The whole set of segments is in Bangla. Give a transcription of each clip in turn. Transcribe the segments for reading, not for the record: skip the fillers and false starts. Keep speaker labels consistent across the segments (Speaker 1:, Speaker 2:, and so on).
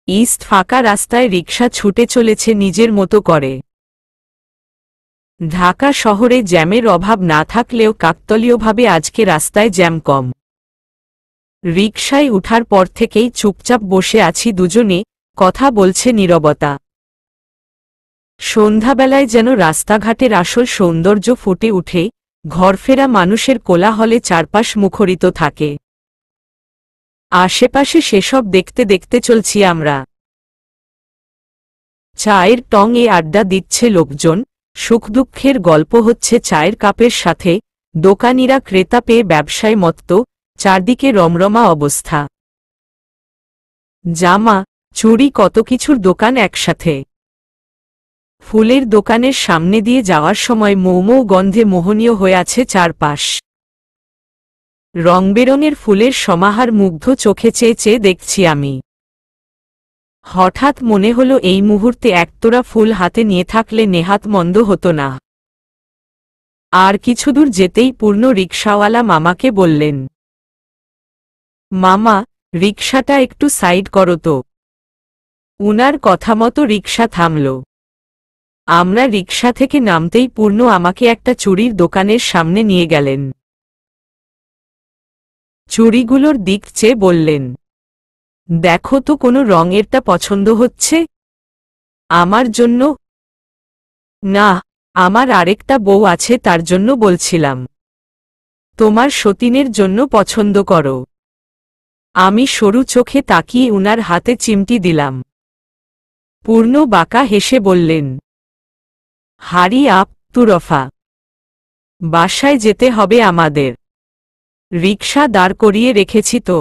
Speaker 1: ইস্ট ফাঁকা রাস্তায় রিকশা ছুটে চলেছে নিজের মতো করে। ঢাকা শহরে জ্যামের অভাব না থাকলেও কাকতালীয়ভাবে আজকে রাস্তায় জ্যাম কম। রিকশায় উঠার পর থেকেই চুপচাপ বসে আছি দুজনে, কথা বলছে নীরবতা। সন্ধ্যাবেলায় যেন রাস্তাঘাটের আসল সৌন্দর্য ফুটে উঠে, ঘরফেরা মানুষের কোলাহলে চারপাশ মুখরিত থাকে। আশেপাশে সেসব দেখতে দেখতে চলছি আমরা। চায়ের টঙে আড্ডা দিচ্ছে লোকজন, সুখ দুঃখের গল্প হচ্ছে চায়ের কাপের সাথে, দোকানিরা ক্রেতা পেয়ে ব্যবসায় মত্ত, চারদিকে রমরমা অবস্থা। জামা, চুড়ি, কত কিছুর দোকান একসাথে। ফুলের দোকানের সামনে দিয়ে যাওয়ার সময় মৌ গন্ধে মোহনীয় হয়ে আছে চারপাশ। রংবেরঙের ফুলের সমাহার মুগ্ধ চোখে চেয়ে চেয়ে দেখছি আমি। হঠাৎ মনে হলো এই মুহূর্তে একতোড়া ফুল হাতে নিয়ে থাকলে নেহাত মন্দ হতো না। আর কিছুদূর যেতেই পূর্ণ রিকশাওয়ালা মামাকে বললেন, মামা, রিকশাটা একটু সাইড করো তো। উনার কথা মতো রিকশা থামল। আমরা রিকশা থেকে নামতেই পূর্ণ আমাকে একটা চুড়ির দোকানের সামনে নিয়ে গেলেন। চুড়িগুলোর দিক চেয়ে বললেন, দেখো তো কোনো রঙেরটা পছন্দ হচ্ছে আমার জন্য। না, আমার আরেকটা বউ আছে তার জন্য বলছিলাম। তোমার সতীনের জন্য পছন্দ করো। আমি সরু চোখে তাকিয়ে উনার হাতে চিমটি দিলাম। পূর্ণ বাঁকা হেসে বললেন, হারি আপ তুরফা, বাসায় যেতে হবে আমাদের। রিকশা দাঁড় করিয়ে রেখেছি তো।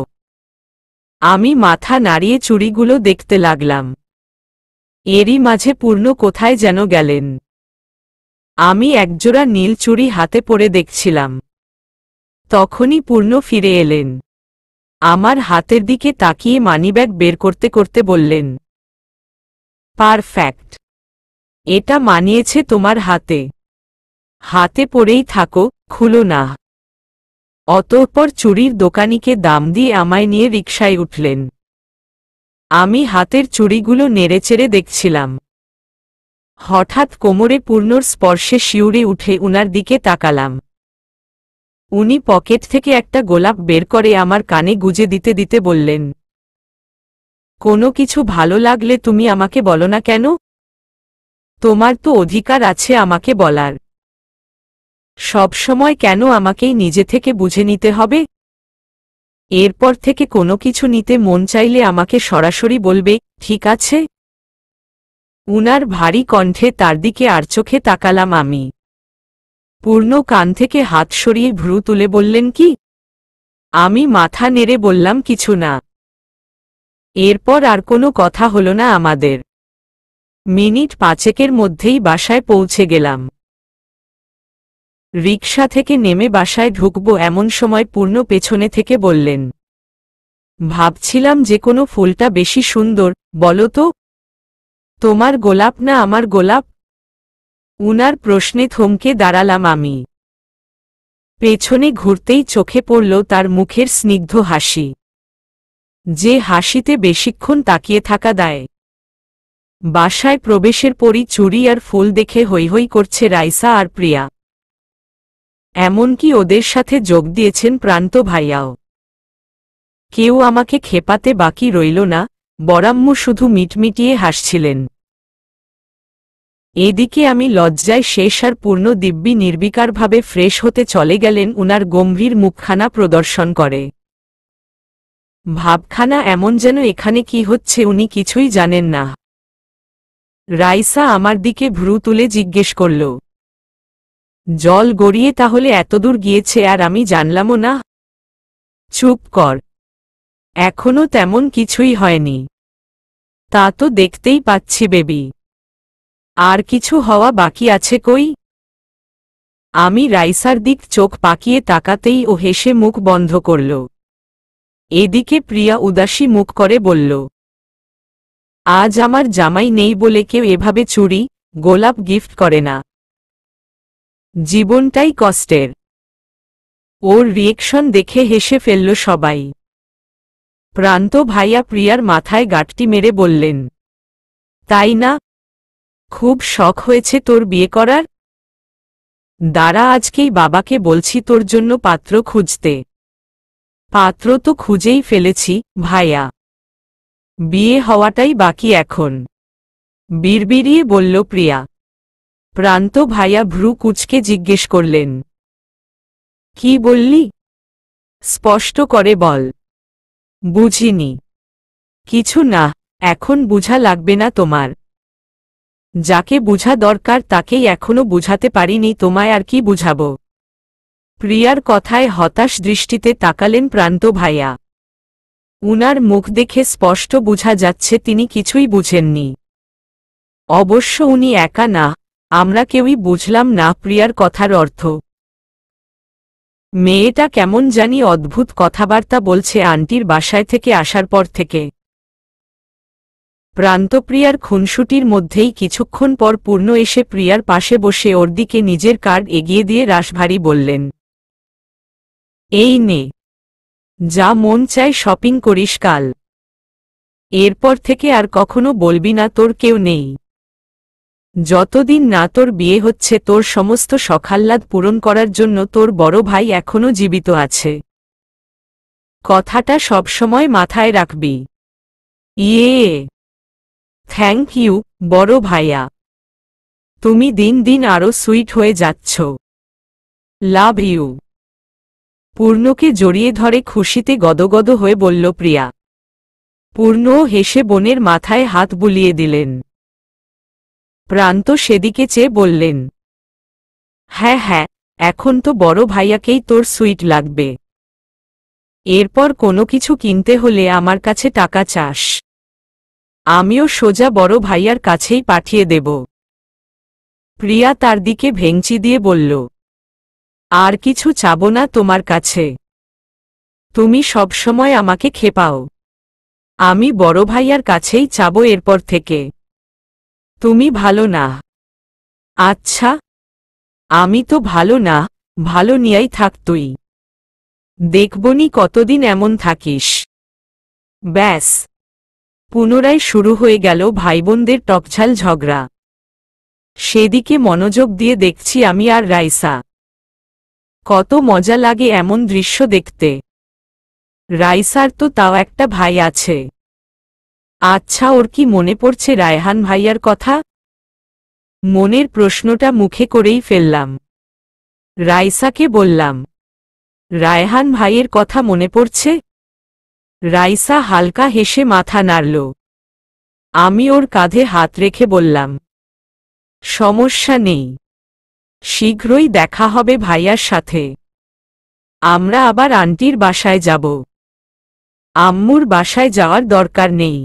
Speaker 1: আমি মাথা নাড়িয়ে চুড়িগুলো দেখতে লাগলাম। এরই মাঝে পূর্ণ কোথায় যেন গেলেন। আমি একজোড়া নীল চুড়ি হাতে পরে দেখছিলাম। তখনই পূর্ণ ফিরে এলেন। আমার হাতের দিকে তাকিয়ে মানিব্যাগ বের করতে করতে বললেন, পারফেক্ট, এটা মানিয়েছে তোমার হাতে। হাতে পরেই থাকো, খুলো না। অতঃপর চুড়ির দোকানিকে দাম দিয়ে আমায় নিয়ে রিকশায় উঠলেন। আমি হাতের চুড়িগুলো নেড়েচেড়ে দেখছিলাম। হঠাৎ কোমরে পূর্ণর স্পর্শে শিউরে উঠে উনার দিকে তাকালাম। উনি পকেট থেকে একটা গোলাপ বের করে আমার কানে গুজে দিতে দিতে বললেন, কোনো কিছু ভালো লাগলে তুমি আমাকে বলো না কেন? তোমার তো অধিকার আছে আমাকে বলার। সব সময় কেন আমাকেই নিজে থেকে বুঝে নিতে হবে? এরপর থেকে কোনো কিছু নিতে মন চাইলে আমাকে সরাসরি বলবে, ঠিক আছে? উনার ভারী কণ্ঠে তার দিকে আর চোখে তাকালাম আমি। পূর্ণ কান থেকে হাত সরিয়ে ভ্রু তুলে বললেন, কি? আমি মাথা নেড়ে বললাম, কিছু না। এরপর আর কোনো কথা হলো না আমাদের। মিনিট 5 মধ্যেই বাসায় পৌঁছে গেলাম। রিকশা থেকে নেমে বাসায় ঢুকব এমন সময় পূর্ণ পেছনে থেকে বললেন, ভাবছিলাম যে কোনো ফুলটা বেশি সুন্দর, বলো তো? তোমার গোলাপ না আমার গোলাপ? উনার প্রশ্নে থমকে দাঁড়ালাম আমি। পেছনে ঘুরতেই চোখে পড়ল তার মুখের স্নিগ্ধ হাসি, যে হাসিতে বেশিক্ষণ তাকিয়ে থাকা দেয়। বাসায় প্রবেশের পরই চুড়ি আর ফুল দেখে হৈ হৈ করছে রাইসা আর প্রিয়া। এমনকি ওদের সাথে যোগ দিয়েছেন প্রান্ত ভাইয়াও। কেউ আমাকে খেপাতে বাকি রইল না, বরাম্মু শুধু মিটমিটিয়ে হাসছিলেন। এদিকে আমি লজ্জায় শেষ আর পূর্ণ দিব্যি নির্বিকারভাবে ফ্রেশ হতে চলে গেলেন উনার গম্ভীর মুখখানা প্রদর্শন করে। ভাবখানা এমন যেন এখানে কি হচ্ছে উনি কিছুই জানেন না। রাইসা আমার দিকে ভ্রু তুলে জিজ্ঞেস করল, জল গড়িয়ে তাহলে এতদূর গিয়েছে আর আমি জানলামও না? চুপ কর, এখনো তেমন কিছুই হয়নি। তা তো দেখতেই পাচ্ছি বেবি। আর কিছু হওয়া বাকি আছে কই? আমি রাইসার দিক চোখ পাকিয়ে তাকাতেই ও হেসে মুখ বন্ধ করল। এদিকে প্রিয়া উদাসী মুখ করে বলল, আজ আমার জামাই নেই বলে কেউ এভাবে চুড়ি, গোলাপ গিফট করে না। জীবনটাই কষ্টের। ওর রিয়েকশন দেখে হেসে ফেলল সবাই। প্রান্ত ভাইয়া প্রিয়ার মাথায় গাঁটটি মেরে বললেন, তাই না? খুব শখ হয়েছে তোর বিয়ে করার? দাঁড়া, আজকেই বাবাকে বলছি তোর জন্য পাত্র খুঁজতে। পাত্র তো খুঁজেই ফেলেছি ভাইয়া, বিয়ে হওয়াটাই বাকি এখন, বিড়বিড়িয়ে বলল প্রিয়া। প্রান্ত ভাইয়া ভ্রু কুঁচকে জিজ্ঞেস করলেন, কি বললি? স্পষ্ট করে বল। বুঝিনি। কিছু না, এখন বুঝা লাগবে না তোমার। যাকে বুঝা দরকার তাকেই এখনো বুঝাতে পারিনি, তোমায় আর কি বুঝাবো? প্রিয়ার কথায় হতাশ দৃষ্টিতে তাকালেন প্রান্ত ভাইয়া। উনার মুখ দেখে স্পষ্ট বুঝা যাচ্ছে তিনি কিছুই বুঝেননি। অবশ্য উনি একা না, আমরা কেউই বুঝলাম না প্রিয়ার কথার অর্থ। মেয়েটা কেমন জানি অদ্ভুত কথাবার্তা বলছে আন্টির বাসায় থেকে আসার পর থেকে। প্রান্তপ্রিয়ার খুনসুটির মধ্যেই কিছুক্ষণ পর পূর্ণ এসে প্রিয়ার পাশে বসে ওর দিকে নিজের কার্ড এগিয়ে দিয়ে রাশভারী বললেন, এই নে, যা মন চায় শপিং করিস কাল। এরপর থেকে আর কখনো বলবি না তোর কেউ নেই। যতদিন না তোর বিয়ে হচ্ছে তোর সমস্ত শখাহ্লাদ পূরণ করার জন্য তোর বড় ভাই এখনো জীবিত আছে। কথাটা সবসময় মাথায় রাখবি। ইয়ে, থ্যাংক ইউ বড় ভাইয়া, তুমি দিন দিন আরো সুইট হয়ে যাচ্ছ। Love you. পূর্ণকে জড়িয়ে ধরে খুশিতে গদগদ হয়ে বলল প্রিয়া। পূর্ণও হেসে বোনের মাথায় হাত বুলিয়ে দিলেন। প্রান্ত সেদিকে চেয়ে বললেন, হ্যাঁ হ্যাঁ, এখন তো বড় ভাইয়াকেই তোর সুইট লাগবে। এরপর কোনো কিছু কিনতে হলে আমার কাছে টাকা চাস, আমিও সোজা বড় ভাইয়ার কাছেই পাঠিয়ে দেব। প্রিয়া তার দিকে ভেংচি দিয়ে বলল, আর কিছু চাবো না তোমার কাছে, তুমি সবসময় আমাকে খেপাও। আমি বড় ভাইয়ার কাছেই চাবো এরপর থেকে। তুমি ভালো না। আচ্ছা, আমি তো ভালো না, ভালো নিয়াই থাক তুই, দেখবনি কতদিন এমন থাকিস। ব্যাস, পুনরায় শুরু হয়ে গেল ভাইবোনদের টকঝাল ঝগড়া। সেদিকে মনোযোগ দিয়ে দেখছি আমি আর রাইসা। কত মজা লাগে এমন দৃশ্য দেখতে। রাইসার তো তাও একটা ভাই আছে। আচ্ছা, ওর কি মনে পড়ছে রায়হান ভাইয়ার কথা? মনের প্রশ্নটা মুখে করেই ফেললাম। রাইসাকে বললাম, রায়হান ভাইয়ের কথা মনে পড়ছে? রাইসা হালকা হেসে মাথা নাড়ল। আমি ওর কাঁধে হাত রেখে বললাম, সমস্যা নেই, শীঘ্রই দেখা হবে ভাইয়ার সাথে। আমরা আবার আন্টির বাসায় যাব। আম্মুর বাসায় যাওয়ার দরকার নেই,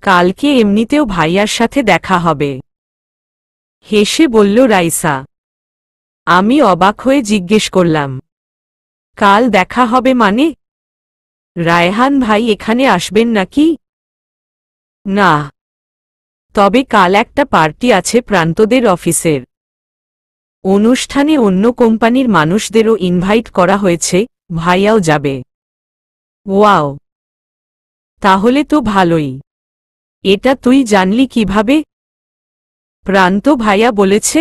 Speaker 1: কালকে এমনিতেও ভাইয়ার সাথে দেখা হবে। হেসে বলল রাইসা। আমি অবাক হয়ে জিজ্ঞেস করলাম, কাল দেখা হবে মানে? রায়হান ভাই এখানে আসবেন নাকি? না, তবে কাল একটা পার্টি আছে প্রান্তদের অফিসের। অনুষ্ঠানে অন্য কোম্পানির মানুষদেরও ইনভাইট করা হয়েছে, ভাইয়াও যাবে। ওয়াও, তাহলে তো ভালোই। এটা তুই জানলি কিভাবে? প্রান্ত ভাইয়া বলেছে।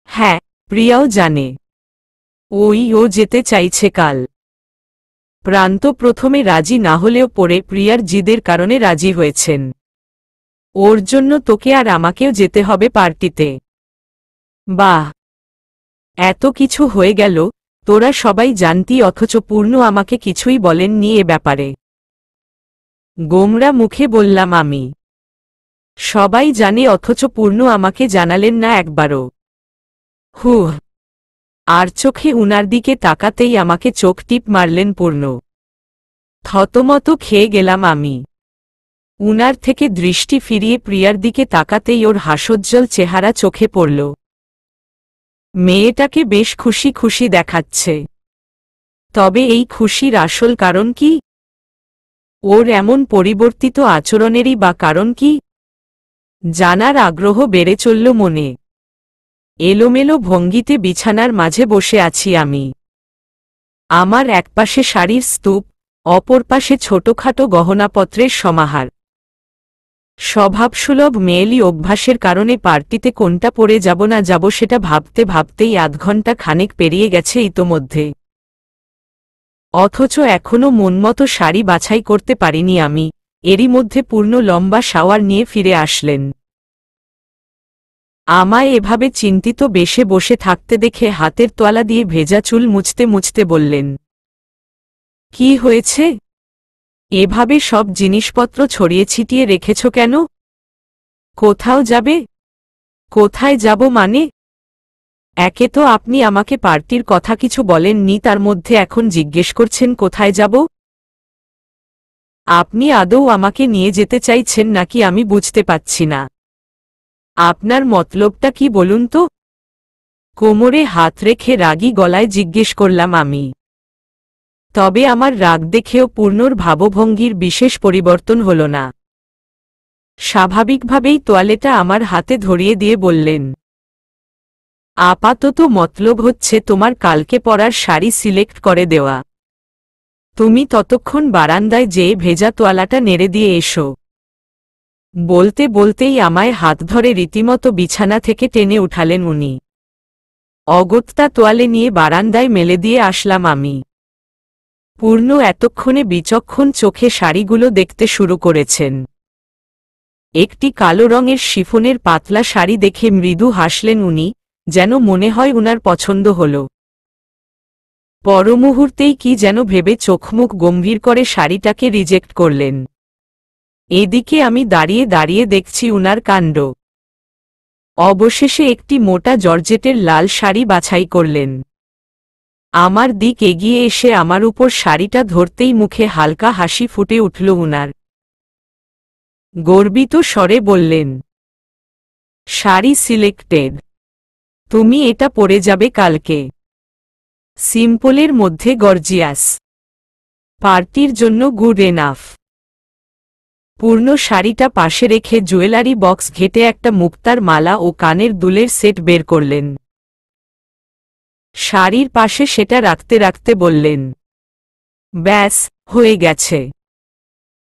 Speaker 1: হ্যাঁ, প্রিয়াও জানে। ও যেতে চাইছে কাল। প্রান্ত প্রথমে রাজি না হলেও পরে প্রিয়ার জিদের কারণে রাজি হয়েছেন। ওর জন্য তোকে আর আমাকেও যেতে হবে পার্টিতে। বাহ, এত কিছু হয়ে গেল, তোরা সবাই জানতি অথচ পূর্ণ আমাকে কিছুই বলেননি এ ব্যাপারে। গোমরা মুখে বললাম আমি। সবাই জানে অথচ পূর্ণ আমাকে জানালেন না একবারও। হুহ। আর চোখে উনার দিকে তাকাতেই আমাকে চোখ টিপ মারলেন পূর্ণ। থতমত খেয়ে গেলাম আমি। উনার থেকে দৃষ্টি ফিরিয়ে প্রিয়ার দিকে তাকাতেই ওর হাসোজ্জ্বল চেহারা চোখে পড়ল। মেয়েটাকে বেশ খুশি খুশি দেখাচ্ছে। তবে এই খুশির আসল কারণ কি? ওর এমন পরিবর্তিত আচরণেরই বা কারণ কি? জানার আগ্রহ বেড়ে চলল মনে। এলোমেলো ভঙ্গিতে বিছানার মাঝে বসে আছি আমি। আমার একপাশে শাড়ির স্তূপ, অপর পাশে ছোটখাটো গহনাপত্রের সমাহার। স্বভাবসুলভ মেয়েলি অভ্যাসের কারণে পার্টিতে কোনটা পরে যাব না যাব সেটা ভাবতে ভাবতেই আধ ঘন্টা খানেক পেরিয়ে গেছে ইতোমধ্যে। অথচ এখনো মনমতো শাড়ি বাছাই করতে পারিনি আমি। এরই মধ্যে পূর্ণ লম্বা শাওয়ার নিয়ে ফিরে আসলেন। আমায় এভাবে চিন্তিত বেশে বসে থাকতে দেখে হাতের তোয়ালা দিয়ে ভেজা চুল মুছতে মুছতে বললেন, কি হয়েছে? এভাবে সব জিনিসপত্র ছড়িয়ে ছিটিয়ে রেখেছ কেন? কোথাও যাবে? কোথায় যাব মানে? একে তো আপনি আমাকে পার্টির কথা কিছু বলেননি, তার মধ্যে এখন জিজ্ঞেস করছেন কোথায় যাব? আপনি আদৌ আমাকে নিয়ে যেতে চাইছেন নাকি আমি বুঝতে পাচ্ছি না। আপনার মতলবটা কি বলুন তো? কোমরে হাত রেখে রাগী গলায় জিজ্ঞেস করলাম আমি। তবে আমার রাগ দেখেও পূর্ণর ভাবভঙ্গির বিশেষ পরিবর্তন হল না। স্বাভাবিকভাবেই তোয়ালেটা আমার হাতে ধরিয়ে দিয়ে বললেন, আপাতত মতলব হচ্ছে তোমার কালকে পরার শাড়ি সিলেক্ট করে দেওয়া। তুমি ততক্ষণ বারান্দায় যেয়ে ভেজা তোয়ালাটা নেড়ে দিয়ে এসো। বলতে বলতেই আমায় হাত ধরে রীতিমতো বিছানা থেকে টেনে উঠালেন উনি। অগত্যা তোয়ালে নিয়ে বারান্দায় মেলে দিয়ে আসলাম আমি। পূর্ণ এতক্ষণে বিচক্ষণ চোখে শাড়িগুলো দেখতে শুরু করেছেন। একটি কালো রঙের শিফনের পাতলা শাড়ি দেখে মৃদু হাসলেন উনি, যেন মনে হয় উনার পছন্দ হল। পরমুহূর্তেই কি যেন ভেবে চোখমুখ গম্ভীর করে শাড়িটাকে রিজেক্ট করলেন। এদিকে আমি দাঁড়িয়ে দাঁড়িয়ে দেখছি উনার কাণ্ড। অবশেষে একটি মোটা জর্জেটের লাল শাড়ি বাছাই করলেন। আমার দিক এগিয়ে এসে আমার উপর শাড়িটা ধরতেই মুখে হালকা হাসি ফুটে উঠল উনার। গর্বিত স্বরে বললেন, শাড়ি সিলেক্টেড। তুমি এটা পরে যাবে কালকে। সিম্পলের মধ্যে গর্জিয়াস। পার্টির জন্য গুড এনাফ। পূর্ণ শাড়িটা পাশে রেখে জুয়েলারি বক্স ঘেটে একটা মুক্তার মালা ও কানের দুলের সেট বের করলেন। শাড়ির পাশে সেটা রাখতে রাখতে বললেন, ব্যাস, হয়ে গেছে।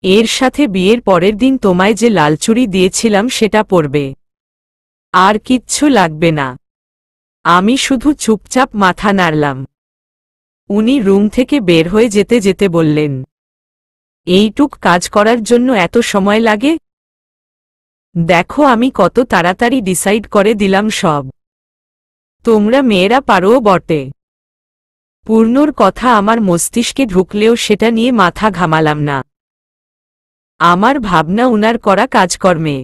Speaker 1: এর সাথে বিয়ের পরের দিন তোমায় যে লাল চুড়ি দিয়েছিলাম সেটা পরবে। আর কিচ্ছু লাগবে না। আমি শুধু চুপচাপ মাথা নাড়লাম। উনি রুম থেকে বের হয়ে যেতে যেতে বললেন, এইটুক কাজ করার জন্য এত সময় লাগে? দেখো আমি কত তাড়াতাড়ি ডিসাইড করে দিলাম সব। তোমরা মেয়েরা পারোও বটে। পূর্ণর কথা আমার মস্তিষ্কে ঢুকলেও সেটা নিয়ে মাথা ঘামালাম না। আমার ভাবনা উনার করা কাজকর্মে।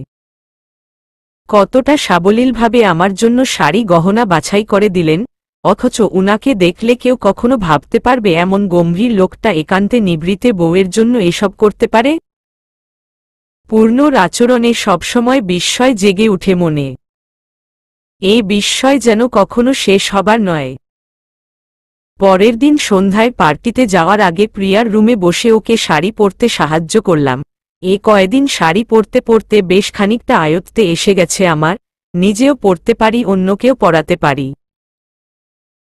Speaker 1: কতটা সাবলীলভাবে আমার জন্য শাড়ি গহনা বাছাই করে দিলেন, অথচ উনাকে দেখলে কেউ কখনো ভাবতে পারবে এমন গম্ভীর লোকটা একান্তে নিভৃতে বউয়ের জন্য এসব করতে পারে? পূর্ণর আচরণে সবসময় বিস্ময় জেগে উঠে মনে। এই বিস্ময় যেন কখনো শেষ হবার নয়। পরের দিন সন্ধ্যায় পার্টিতে যাওয়ার আগে প্রিয়ার রুমে বসে ওকে শাড়ি পরতে সাহায্য করলাম। এ কয়দিন শাড়ি পরতে পরতে বেশ খানিকটা আয়ত্তে এসে গেছে আমার, নিজেও পরতে পারি, অন্যকেও পরাতে পারি।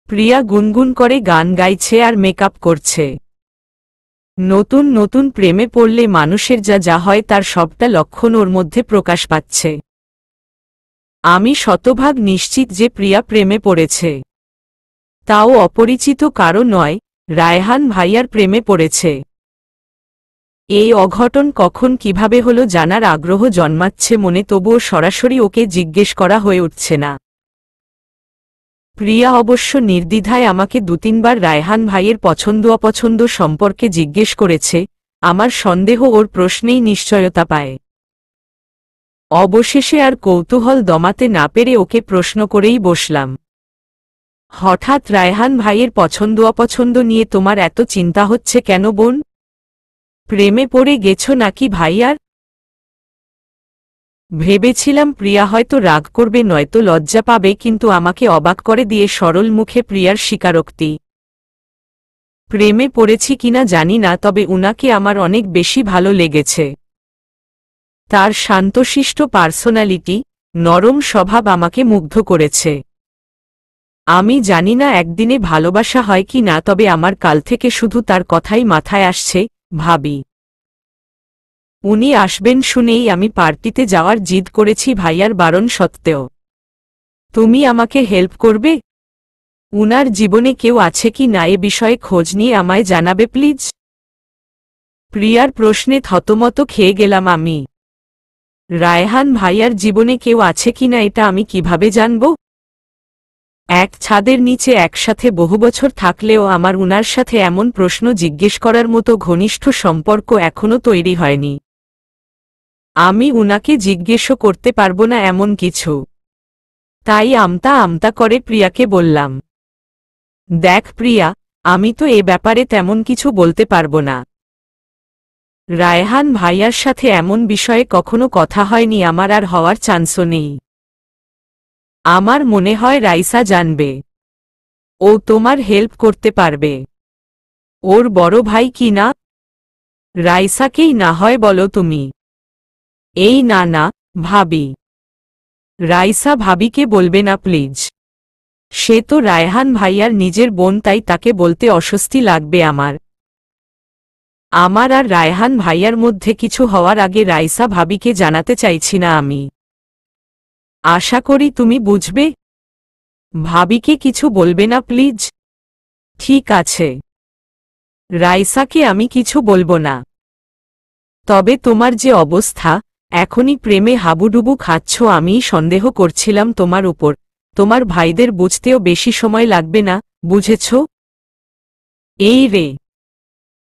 Speaker 1: প্রিয়া গুনগুন করে গান গাইছে আর মেকআপ করছে। নতুন নতুন প্রেমে পড়লে মানুষের যা যা হয় তার সবটা লক্ষণ ওর মধ্যে প্রকাশ পাচ্ছে। আমি শতভাগ নিশ্চিত যে প্রিয়া প্রেমে পড়েছে। তাও অপরিচিত কারো নয়, রায়হান ভাইয়ার প্রেমে পড়েছে। এই অঘটন কখন কিভাবে হলো জানার আগ্রহ জন্মাচ্ছে মনে, তবুও সরাসরি ওকে জিজ্ঞেস করা হয়ে উঠছে না। প্রিয়া অবশ্য নির্দ্বিধায় আমাকে 2-3 বার রায়হান ভাইয়ের পছন্দ অপছন্দ সম্পর্কে জিজ্ঞেস করেছে। আমার সন্দেহ ওর প্রশ্নেই নিশ্চয়তা পায়। অবশেষে আর কৌতূহল দমাতে না পেরে ওকে প্রশ্ন করেই বসলাম, হঠাৎ রায়হান ভাইয়ের পছন্দ অপছন্দ নিয়ে তোমার এত চিন্তা হচ্ছে কেন বোন? প্রেমে পড়ে গেছো নাকি ভাইয়ার? ভেবেছিলাম প্রিয়া হয়তো রাগ করবে নয়তো লজ্জা পাবে, কিন্তু আমাকে অবাক করে দিয়ে সরল মুখে প্রিয়ার স্বীকারোক্তি। প্রেমে পড়েছি কিনা জানি না, তবে উনাকে আমার অনেক বেশি ভালো লেগেছে। তার শান্তশিষ্ট পার্সোনালিটি, নরম স্বভাব আমাকে মুগ্ধ করেছে। আমি জানি না একদিনে ভালোবাসা হয় কি না, তবে আমার কাল থেকে শুধু তার কথাই মাথায় আসছে, ভাবি। উনি আসবেন শুনেই আমি পার্টিতে যাওয়ার জিদ করেছি ভাইয়ার বারণ সত্ত্বেও। তুমি আমাকে হেল্প করবে? উনার জীবনে কেউ আছে কি না এ বিষয়ে খোঁজ নিয়ে আমায় জানাবে প্লিজ। প্রিয়ার প্রশ্নে থতমত খেয়ে গেলাম আমি। রায়হান ভাইয়ার জীবনে কেউ আছে কিনা এটা আমি কিভাবে জানব? এক ছাদের নিচে একসাথে বহু বছর থাকলেও আমার উনার সাথে এমন প্রশ্ন জিজ্ঞেস করার মতো ঘনিষ্ঠ সম্পর্ক এখনো তৈরি হয়নি। আমি উনাকে জিজ্ঞেসও করতে পারবো না এমন কিছু। তাই আমতা আমতা করে প্রিয়াকে বললাম, দেখ প্রিয়া, আমি তো এ ব্যাপারে তেমন কিছু বলতে পারবো না। রায়হান ভাইয়ার সাথে এমন বিষয়ে কখনো কথা হয়নি, আমার আর হওয়ার চান্সও নেই। আমার মনে হয় রাইসা জানবে। ও তোমার হেল্প করতে পারবে। ওর বড় ভাই কি না? রাইসাকেই না হয় বলো তুমি। এই না না, ভাবি। রাইসা ভাবিকে বলবে না প্লিজ। সে তো রায়হান ভাইয়ার নিজের বোন, তাই তাকে বলতে অস্বস্তি লাগবে আমার। আর রায়হান ভাইয়ার মধ্যে কিছু হওয়ার আগে রাইসা ভাবিকে জানাতে চাইছি না আমি। আশা করি তুমি বুঝবে। ভাবিকে কিছু বলবে না প্লিজ। ঠিক আছে, রাইসাকে আমি কিছু বলবো না। তবে তোমার যে অবস্থা, এখনই প্রেমে হাবুডুবু খাচ্ছ, আমিই সন্দেহ করছিলাম তোমার উপর। তোমার ভাইদের বুঝতেও বেশি সময় লাগবে না, বুঝেছ? এই রে,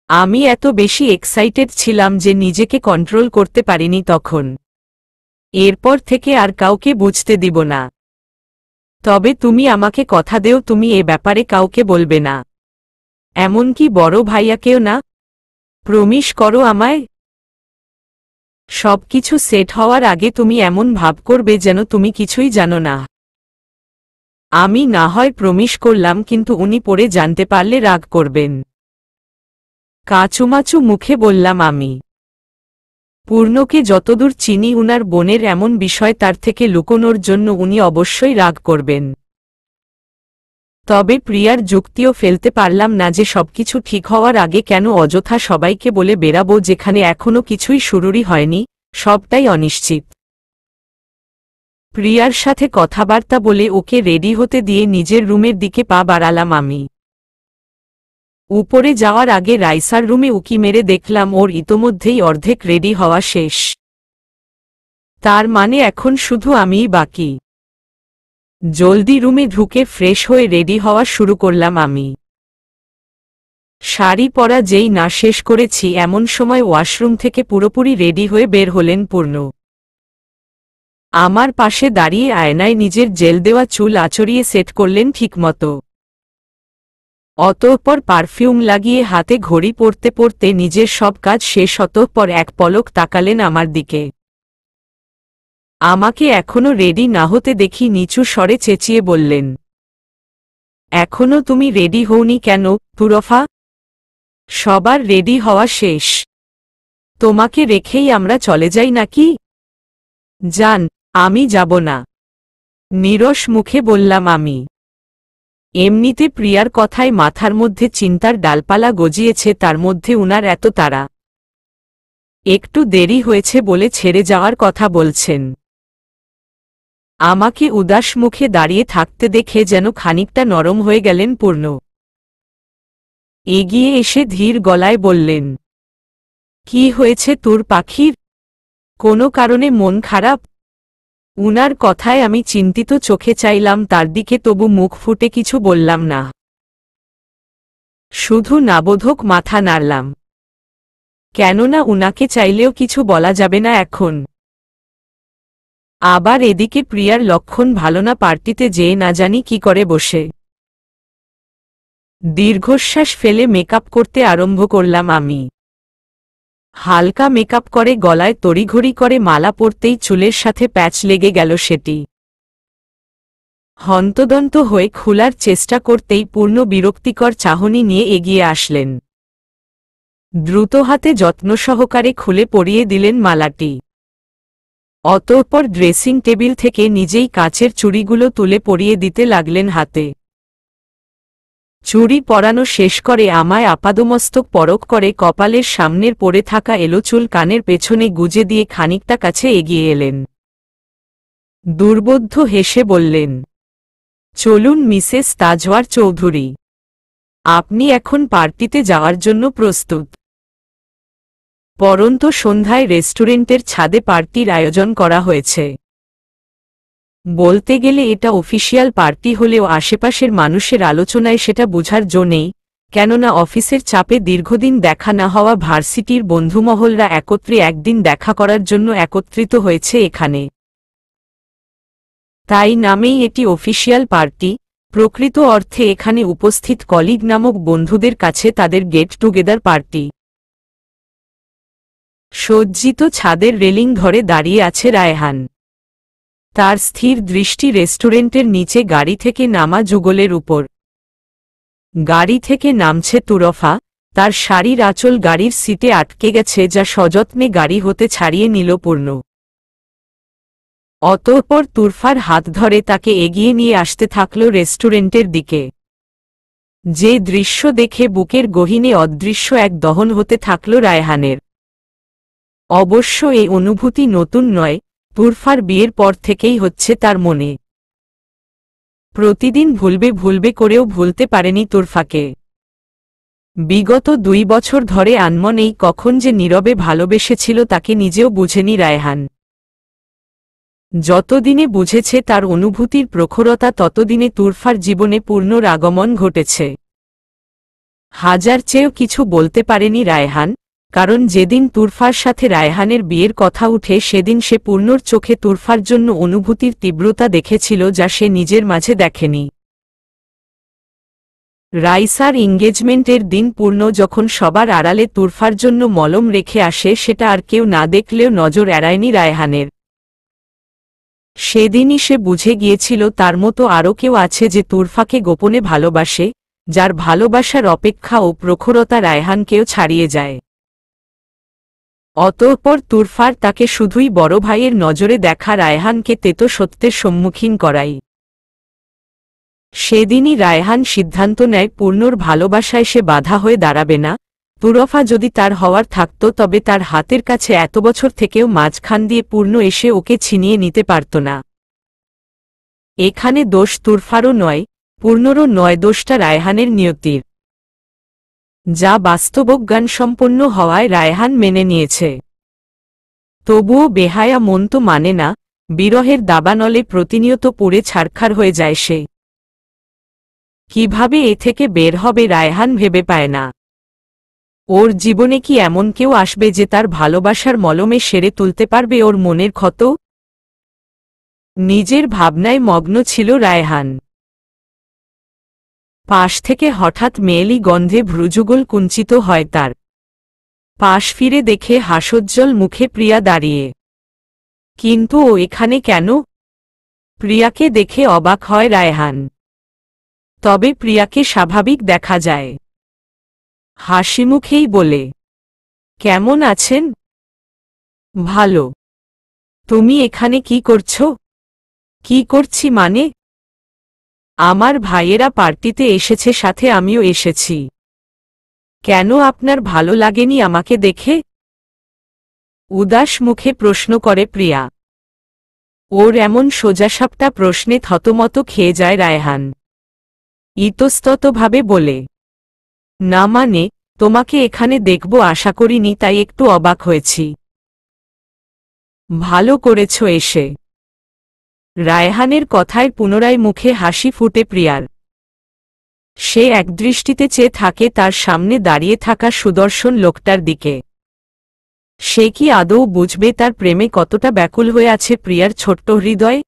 Speaker 1: আমি এত বেশি এক্সাইটেড ছিলাম যে নিজেকে কন্ট্রোল করতে পারিনি তখন। এরপর থেকে আর কাউকে বুঝতে দিব না। তবে তুমি আমাকে কথা দেও তুমি এ ব্যাপারে কাউকে বলবে না, এমনকি বড় ভাইয়াকেও না। প্রমিস করো আমায়। সবকিছু সেট হওয়ার আগে তুমি এমন ভাব করবে যেন তুমি কিছুই জানো না। আমি না হয় প্রমিস করলাম, কিন্তু উনি পরে জানতে পারলে রাগ করবেন। কাচুমাচু মুখে বললাম আমি। পূর্ণকে যতদূর চিনি, উনার বোনের এমন বিষয় তার থেকে লুকোনোর জন্য উনি অবশ্যই রাগ করবেন। তবে প্রিয়ার যুক্তিও ফেলতে পারলাম না যে সবকিছু ঠিক হওয়ার আগে কেন অযথা সবাইকে বলে বেরাবো, যেখানে এখনো কিছুই শুরুরই হয়নি, সবটাই অনিশ্চিত। প্রিয়ার সাথে কথাবার্তা বলে ওকে রেডি হতে দিয়ে নিজের রুমের দিকে পা বাড়ালাম আমি। উপরে যাওয়ার আগে রাইসার রুমে উকি মেরে দেখলাম ওর ইতোমধ্যেই অর্ধেক রেডি হওয়া শেষ। তার মানে এখন শুধু আমিই বাকি। জলদি রুমে ঢুকে ফ্রেশ হয়ে রেডি হওয়া শুরু করলাম আমি। শাড়ি পরা যেই না শেষ করেছি এমন সময় ওয়াশরুম থেকে পুরোপুরি রেডি হয়ে বের হলেন পূর্ণ। আমার পাশে দাঁড়িয়ে আয়নায় নিজের জেল দেওয়া চুল আঁচড়িয়ে সেট করলেন ঠিকমতো। অতঃপর পারফিউম লাগিয়ে হাতে ঘড়ি পরতে পরতে নিজের সব কাজ শেষ, অতঃপর এক পলক তাকালেন আমার দিকে। আমাকে এখনো রেডি না হতে দেখি নিচু স্বরে চেঁচিয়ে বললেন, এখনো তুমি রেডি হওনি কেন তুরফা? সবার রেডি হওয়া শেষ, তোমাকে রেখেই আমরা চলে যাই নাকি? যান, আমি যাব না, নীরস মুখে বললাম আমি। এমনিতে প্রিয়ার কথায় মাথার মধ্যে চিন্তার ডালপালা গজিয়েছে, তার মধ্যে উনার এত তাড়া। একটু দেরি হয়েছে বলে ছেড়ে যাওয়ার কথা বলছেন। আমাকে উদাস মুখে দাঁড়িয়ে থাকতে দেখে যেন খানিকটা নরম হয়ে গেলেন পূর্ণ। এগিয়ে এসে ধীর গলায় বললেন, কি হয়েছে তোর পাখির? কোনো কারণে মন খারাপ? উনার কথায় আমি চিন্তিত চোখে চাইলাম তার দিকে, তবু মুখ ফুটে কিছু বললাম না। শুধু নাবোধক মাথা নাড়লাম, কেননা উনাকে চাইলেও কিছু বলা যাবে না এখন। আবার এদিকে প্রিয়ার লক্ষণ ভালো না, পার্টিতে যেয়ে না জানি কি করে বসে। দীর্ঘশ্বাস ফেলে মেকআপ করতে আরম্ভ করলাম আমি। হালকা মেকআপ করে গলায় তড়িঘড়ি করে মালা পরতেই চুলের সাথে প্যাচ লেগে গেল সেটি। হন্তদন্ত হয়ে খোলার চেষ্টা করতেই পূর্ণ বিরক্তিকর চাহনি নিয়ে এগিয়ে আসলেন। দ্রুত হাতে যত্ন সহকারে খুলে পরিয়ে দিলেন মালাটি। অতঃপর ড্রেসিং টেবিল থেকে নিজেই কাচের চুড়িগুলো তুলে পরিয়ে দিতে লাগলেন হাতে। চুড়ি পরানো শেষ করে আমায় আপাদমস্তক পরক করে কপালের সামনের পড়ে থাকা এলো চুল কানের পেছনে গুজে দিয়ে খানিকটা কাছে এগিয়ে এলেন। দুর্বোধ্য হেসে বললেন, চলুন মিসেস তাজওয়ার চৌধুরী, আপনি এখন পার্টিতে যাওয়ার জন্য প্রস্তুত। পরন্ত সন্ধ্যায় রেস্টুরেন্টের ছাদে পার্টির আয়োজন করা হয়েছে। বলতে গেলে এটা অফিসিয়াল পার্টি হলেও আশেপাশের মানুষের আলোচনায় সেটা বোঝার জো নেই, কেননা অফিসের চাপে দীর্ঘদিন দেখা না হওয়া ভার্সিটির বন্ধুমহলরা একত্রে একদিন দেখা করার জন্য একত্রিত হয়েছে এখানে। তাই নামেই এটি অফিসিয়াল পার্টি। প্রকৃত অর্থে এখানে উপস্থিত কলিগ নামক বন্ধুদের কাছে তাদের গেট টুগেদার পার্টি। সজ্জিত ছাদের রেলিং ধরে দাঁড়িয়ে আছে রায়হান। তার স্থির দৃষ্টি রেস্টুরেন্টের নিচে গাড়ি থেকে নামা যুগলের উপর। গাড়ি থেকে নামছে তুরফা, তার শাড়ির আঁচল গাড়ির সিটে আটকে গেছে, যা সযত্নে গাড়ি হতে ছাড়িয়ে নিল পূর্ণ। অতঃপর তুরফার হাত ধরে তাকে এগিয়ে নিয়ে আসতে থাকল রেস্টুরেন্টের দিকে। যে দৃশ্য দেখে বুকের গহীনে অদৃশ্য এক দহন হতে থাকল রায়হানের। অবশ্য এই অনুভূতি নতুন নয়, তুরফার বিয়ের পর থেকেই হচ্ছে তার মনে। প্রতিদিন ভুলবে করেও ভুলতে পারেনি তুরফাকে। বিগত 2 বছর ধরে আনমনেই কখন যে নীরবে ভালোবেসেছিল তাকে নিজেও বুঝেনি রায়হান। যতদিনে বুঝেছে তার অনুভূতির প্রখরতা, ততদিনে তুরফার জীবনে পূর্ণর আগমন ঘটেছে। হাজার চেয়েও কিছু বলতে পারেনি রায়হান, কারণ যেদিন তুরফার সাথে রায়হানের বিয়ের কথা উঠে সেদিন সে পূর্ণর চোখে তুরফার জন্য অনুভূতির তীব্রতা দেখেছিল, যা সে নিজের মাঝে দেখেনি। রাইসার এঙ্গেজমেন্টের দিন পূর্ণ যখন সবার আড়ালে তুরফার জন্য মলম রেখে আসে, সেটা আর কেউ না দেখলেও নজর এড়ায়নি রায়হানের। সেদিনই সে বুঝে গিয়েছিল তার মতো আরও কেউ আছে যে তুরফাকে গোপনে ভালোবাসে, যার ভালোবাসার অপেক্ষা ও প্রখরতা রায়হানকেও ছাড়িয়ে যায়। অতঃপর তুরফার তাকে শুধুই বড় ভাইয়ের নজরে দেখা রায়হানকে তেতো সত্যের সম্মুখীন করাই। সেদিনই রায়হান সিদ্ধান্ত নেয় পূর্ণর ভালোবাসায় সে বাধা হয়ে দাঁড়াবে না। তুরফা যদি তার হওয়ার থাকত তবে তার হাতের কাছে এত বছর থেকেও মাঝখান দিয়ে পূর্ণ এসে ওকে ছিনিয়ে নিতে পারত না। এখানে দোষ তুরফারও নয়, পূর্ণরও নয়, দোষটা রায়হানের নিয়তির, যা বাস্তবজ্ঞানসম্পন্ন হওয়ায় রায়হান মেনে নিয়েছে। তবুও বেহায়া মন তো মানে না, বিরহের দাবানলে প্রতিনিয়ত পুড়ে ছারখার হয়ে যায় সে। কিভাবে এ থেকে বের হবে রায়হান ভেবে পায় না। ওর জীবনে কি এমন কেউ আসবে যে তার ভালোবাসার মলমে সেরে তুলতে পারবে ওর মনের ক্ষত? নিজের ভাবনায় মগ্ন ছিল রায়হান। পাশ থেকে হঠাৎ মেয়েলি গন্ধে ভ্রুযুগল কুঞ্চিত হয় তার। পাশ ফিরে দেখে হাসোজ্জ্বল মুখে প্রিয়া দাঁড়িয়ে। কিন্তু ও এখানে কেন? প্রিয়াকে দেখে অবাক হয় রায়হান। তবে প্রিয়াকে স্বাভাবিক দেখা যায়। হাসিমুখেই বলে, কেমন আছেন? ভালো। তুমি এখানে কি করছো? কি করছি মানে? আমার ভাইয়েরা পার্টিতে এসেছে, সাথে আমিও এসেছি। কেন, আপনার ভালো লাগেনি আমাকে দেখে? উদাস মুখে প্রশ্ন করে প্রিয়া। ওর এমন সোজাসাপটা প্রশ্নে থতমত খেয়ে যায় রায়হান। ইতস্ততভাবে বলে, না মানে, তোমাকে এখানে দেখব আশা করিনি, তাই একটু অবাক হয়েছি। ভালো করেছ এসে। রায়হানের কথায় পুনরায় মুখে হাসি ফুটে প্রিয়ার। সে একদৃষ্টিতে চেয়ে থাকে তার সামনে দাঁড়িয়ে থাকা সুদর্শন লোকটার দিকে। সে কি আদৌ বুঝবে তার প্রেমে কতটা ব্যাকুল হয়ে আছে প্রিয়ার ছোট্ট হৃদয়?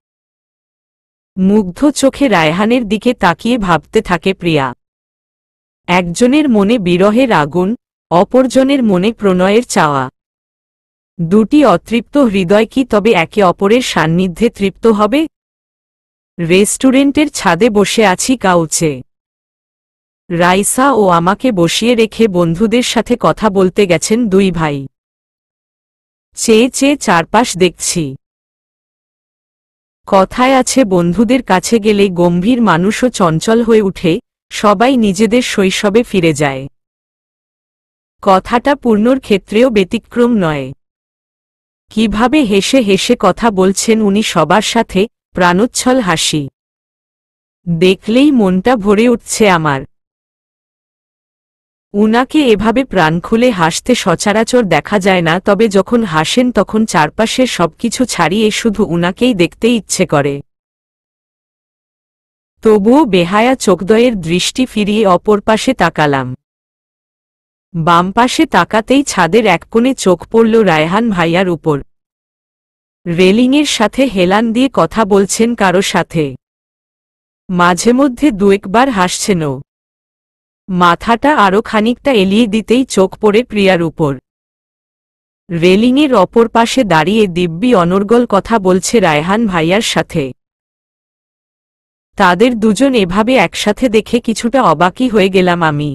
Speaker 1: মুগ্ধ চোখে রায়হানের দিকে তাকিয়ে ভাবতে থাকে প্রিয়া। একজনের মনে বিরহের আগুন, অপরজনের মনে প্রণয়ের চাওয়া। দুটি অতৃপ্ত হৃদয় কি তবে একে অপরের সান্নিধ্যে তৃপ্ত হবে? রেস্টুরেন্টের ছাদে বসে আছি কাউচে। রাইসা ও আমাকে বসিয়ে রেখে বন্ধুদের সাথে কথা বলতে গেছেন দুই ভাই। চেয়ে চেয়ে চারপাশ দেখছি। কথায় আছে বন্ধুদের কাছে গেলে গম্ভীর মানুষও চঞ্চল হয়ে উঠে, সবাই নিজেদের শৈশবে ফিরে যায়। কথাটা পূর্ণর ক্ষেত্রেও ব্যতিক্রম নয়। কিভাবে হেসে হেসে কথা বলছেন উনি সবার সাথে, প্রাণোচ্ছল হাসি। দেখলেই মনটা ভরে উঠছে আমার। উনাকে এভাবে প্রাণ খুলে হাসতে সচরাচর দেখা যায় না, তবে যখন হাসেন তখন চারপাশের সবকিছু ছাড়িয়ে শুধু উনাকেই দেখতে ইচ্ছে করে। তবুও বেহায়া চোখদ্বয়ের দৃষ্টি ফিরিয়ে অপর পাশে তাকালাম। বাম পাশে তাকাতেই ছাদের এক কোণে চোখ পড়ল রায়হান ভাইয়ার উপর। রেলিংয়ের সাথে হেলান দিয়ে কথা বলছেন কারো সাথে। মাঝে মধ্যে দুয়েকবার হাসছেনও। মাথাটা আরো খানিকটা এলিয়ে দিতেই চোখ পড়ে প্রিয়ার উপর। রেলিংয়ের অপর পাশে দাঁড়িয়ে দিব্যি অনর্গল কথা বলছে রায়হান ভাইয়ার সাথে। তাদের দুজন এভাবে একসাথে দেখে কিছুটা অবাকই হয়ে গেলাম আমি।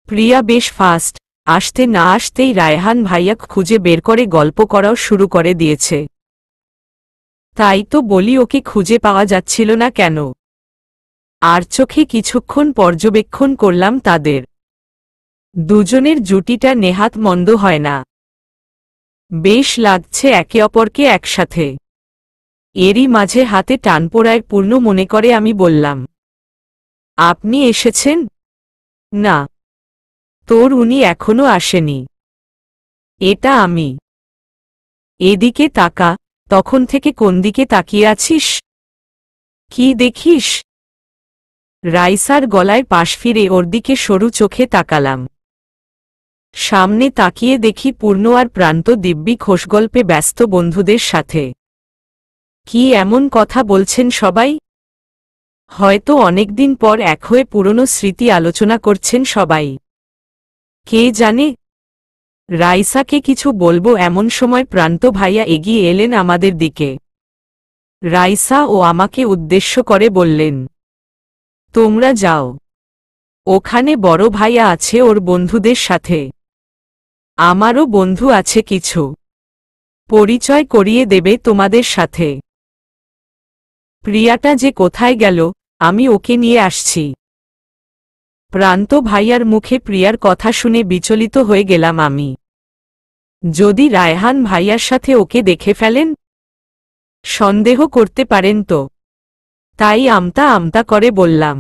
Speaker 1: প্রিয়া বেশ ফাস্ট, আসতে না আসতেই রায়হান ভাইয়া খুঁজে বের করে গল্প করাও শুরু করে দিয়েছে। তাই তো বলি ওকে খুঁজে পাওয়া যাচ্ছিল না কেন। আর চোখে কিছুক্ষণ পর্যবেক্ষণ করলাম তাদের। দুজনের জুটিটা নেহাত মন্দ হয় না। বেশ লাগছে একে অপরকে একসাথে। এরই মাঝে হাতে টান পোড়ায় পূর্ণ মনে করে আমি বললাম, আপনি এসেছেন? না, তোর উনি এখনো আসেনি। এটা আমি। এদিকে তাকা, তখন থেকে কোন দিকে তাকিয়ে আছিস? কি দেখিস? রাইসার গলায় পাশ ফিরে ওর দিকে সরু চোখে তাকালাম। সামনে তাকিয়ে দেখি পূর্ণ আর প্রান্ত দিব্যি খোশগল্পে ব্যস্ত বন্ধুদের সাথে। কি এমন কথা বলছেন সবাই? হয়তো অনেকদিন পর এক হয়ে পুরনো স্মৃতি আলোচনা করছেন সবাই। কে জানে। রাইসাকে কিছু বলবো এমন সময় প্রান্ত ভাইয়া এগিয়ে এলেন আমাদের দিকে। রাইসা ও আমাকে উদ্দেশ্য করে বললেন, তোমরা যাও, ওখানে বড় ভাইয়া আছে ওর বন্ধুদের সাথে। আমারও বন্ধু আছে কিছু, পরিচয় করিয়ে দেবে তোমাদের সাথে। প্রিয়াটা যে কোথায় গেল, আমি ওকে নিয়ে আসছি। প্রান্ত ভাইয়ার মুখে প্রিয়ার কথা শুনে বিচলিত হয়ে গেলাম আমি। যদি রায়হান ভাইয়ার সাথে ওকে দেখে ফেলেন? সন্দেহ করতে পারেন তো। তাই আমতা আমতা করে বললাম,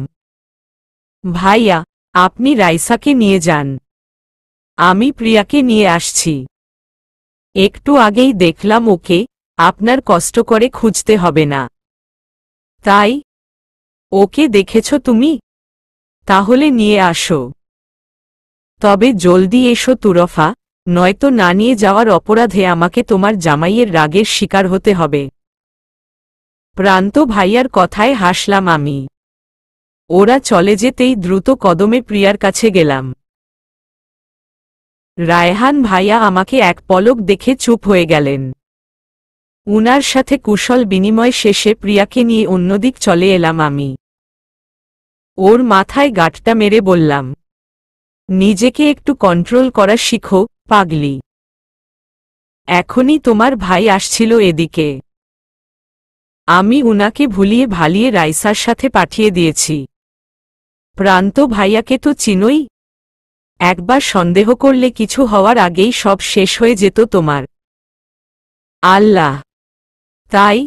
Speaker 1: ভাইয়া, আপনি রাইসাকে নিয়ে যান, আমি প্রিয়াকে নিয়ে আসছি। একটু আগেই দেখলাম ওকে, আপনার কষ্ট করে খুঁজতে হবে না। তাই? ওকে দেখেছ তুমি? তাহলে নিয়ে আসো। তবে জলদি এসো তুরফা, নয়তো না নিয়ে যাওয়ার অপরাধে আমাকে তোমার জামাইয়ের রাগের শিকার হতে হবে। প্রান্ত ভাইয়ার কথায় হাসলাম আমি। ওরা চলে যেতেই দ্রুত কদমে প্রিয়ার কাছে গেলাম। রায়হান ভাইয়া আমাকে এক পলক দেখে চুপ হয়ে গেলেন। উনার সাথে কুশল বিনিময় শেষে প্রিয়াকে নিয়ে অন্যদিক চলে এলাম আমি। ওর মাথায় গাঁটটা মেরে বললাম, নিজেকে একটু কন্ট্রোল করা শিখো, পাগলি। এখনই তোমার ভাই আসছিল এদিকে। আমি উনাকে ভুলিয়ে ভালিয়ে রাইসার সাথে পাঠিয়ে দিয়েছি। প্রান্ত ভাইয়াকে তো চিনোই। একবার সন্দেহ করলে কিছু হওয়ার আগেই সব শেষ হয়ে যেত তোমার। আল্লাহ! তাই?